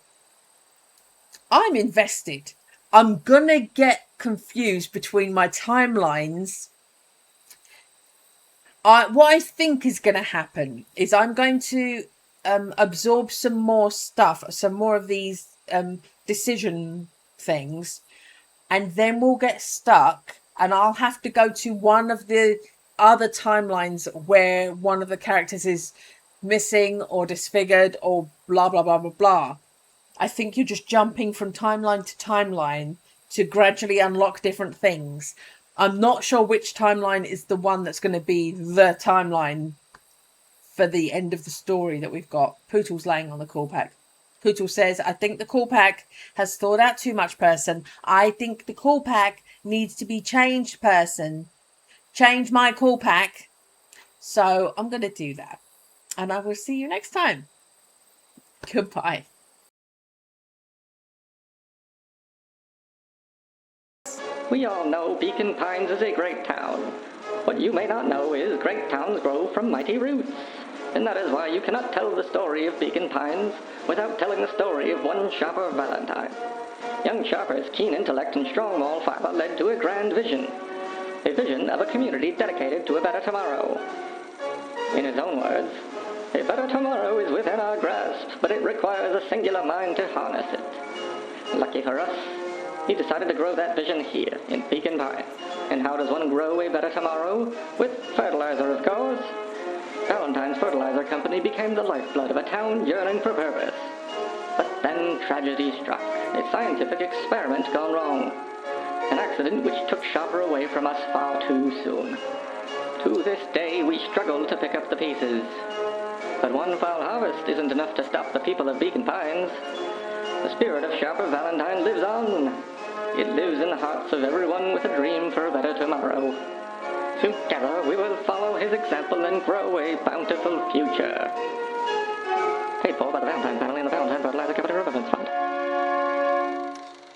I'm invested. I'm gonna get confused between my timelines. What I think is going to happen is I'm going to absorb some more stuff, some more of these decision things, and then we'll get stuck and I'll have to go to one of the other timelines where one of the characters is missing or disfigured or blah, blah, blah, blah, blah. I think you're just jumping from timeline to timeline to gradually unlock different things. I'm not sure which timeline is the one that's going to be the timeline for the end of the story that we've got. Pootle's laying on the call pack. Pootle says, I think the call pack has thought out too much, person. I think the call pack needs to be changed, person. Change my call pack. So I'm going to do that. And I will see you next time. Goodbye. We all know Beacon Pines is a great town. What you may not know is great towns grow from mighty roots. And that is why you cannot tell the story of Beacon Pines without telling the story of one Sharper Valentine. Young Sharper's keen intellect and strong moral fiber led to a grand vision. A vision of a community dedicated to a better tomorrow. In his own words, a better tomorrow is within our grasp, but it requires a singular mind to harness it. Lucky for us, he decided to grow that vision here, in Beacon Pines. And how does one grow a better tomorrow? With fertilizer, of course. Valentine's Fertilizer Company became the lifeblood of a town yearning for purpose. But then tragedy struck, a scientific experiment gone wrong. An accident which took Sharper away from us far too soon. To this day, we struggle to pick up the pieces. But one foul harvest isn't enough to stop the people of Beacon Pines. The spirit of Sharper Valentine lives on. It lives in the hearts of everyone with a dream for a better tomorrow. Together, we will follow his example and grow a bountiful future. Paid for by the Valentine family and the Valentine Fertilizer Capital Reference Fund.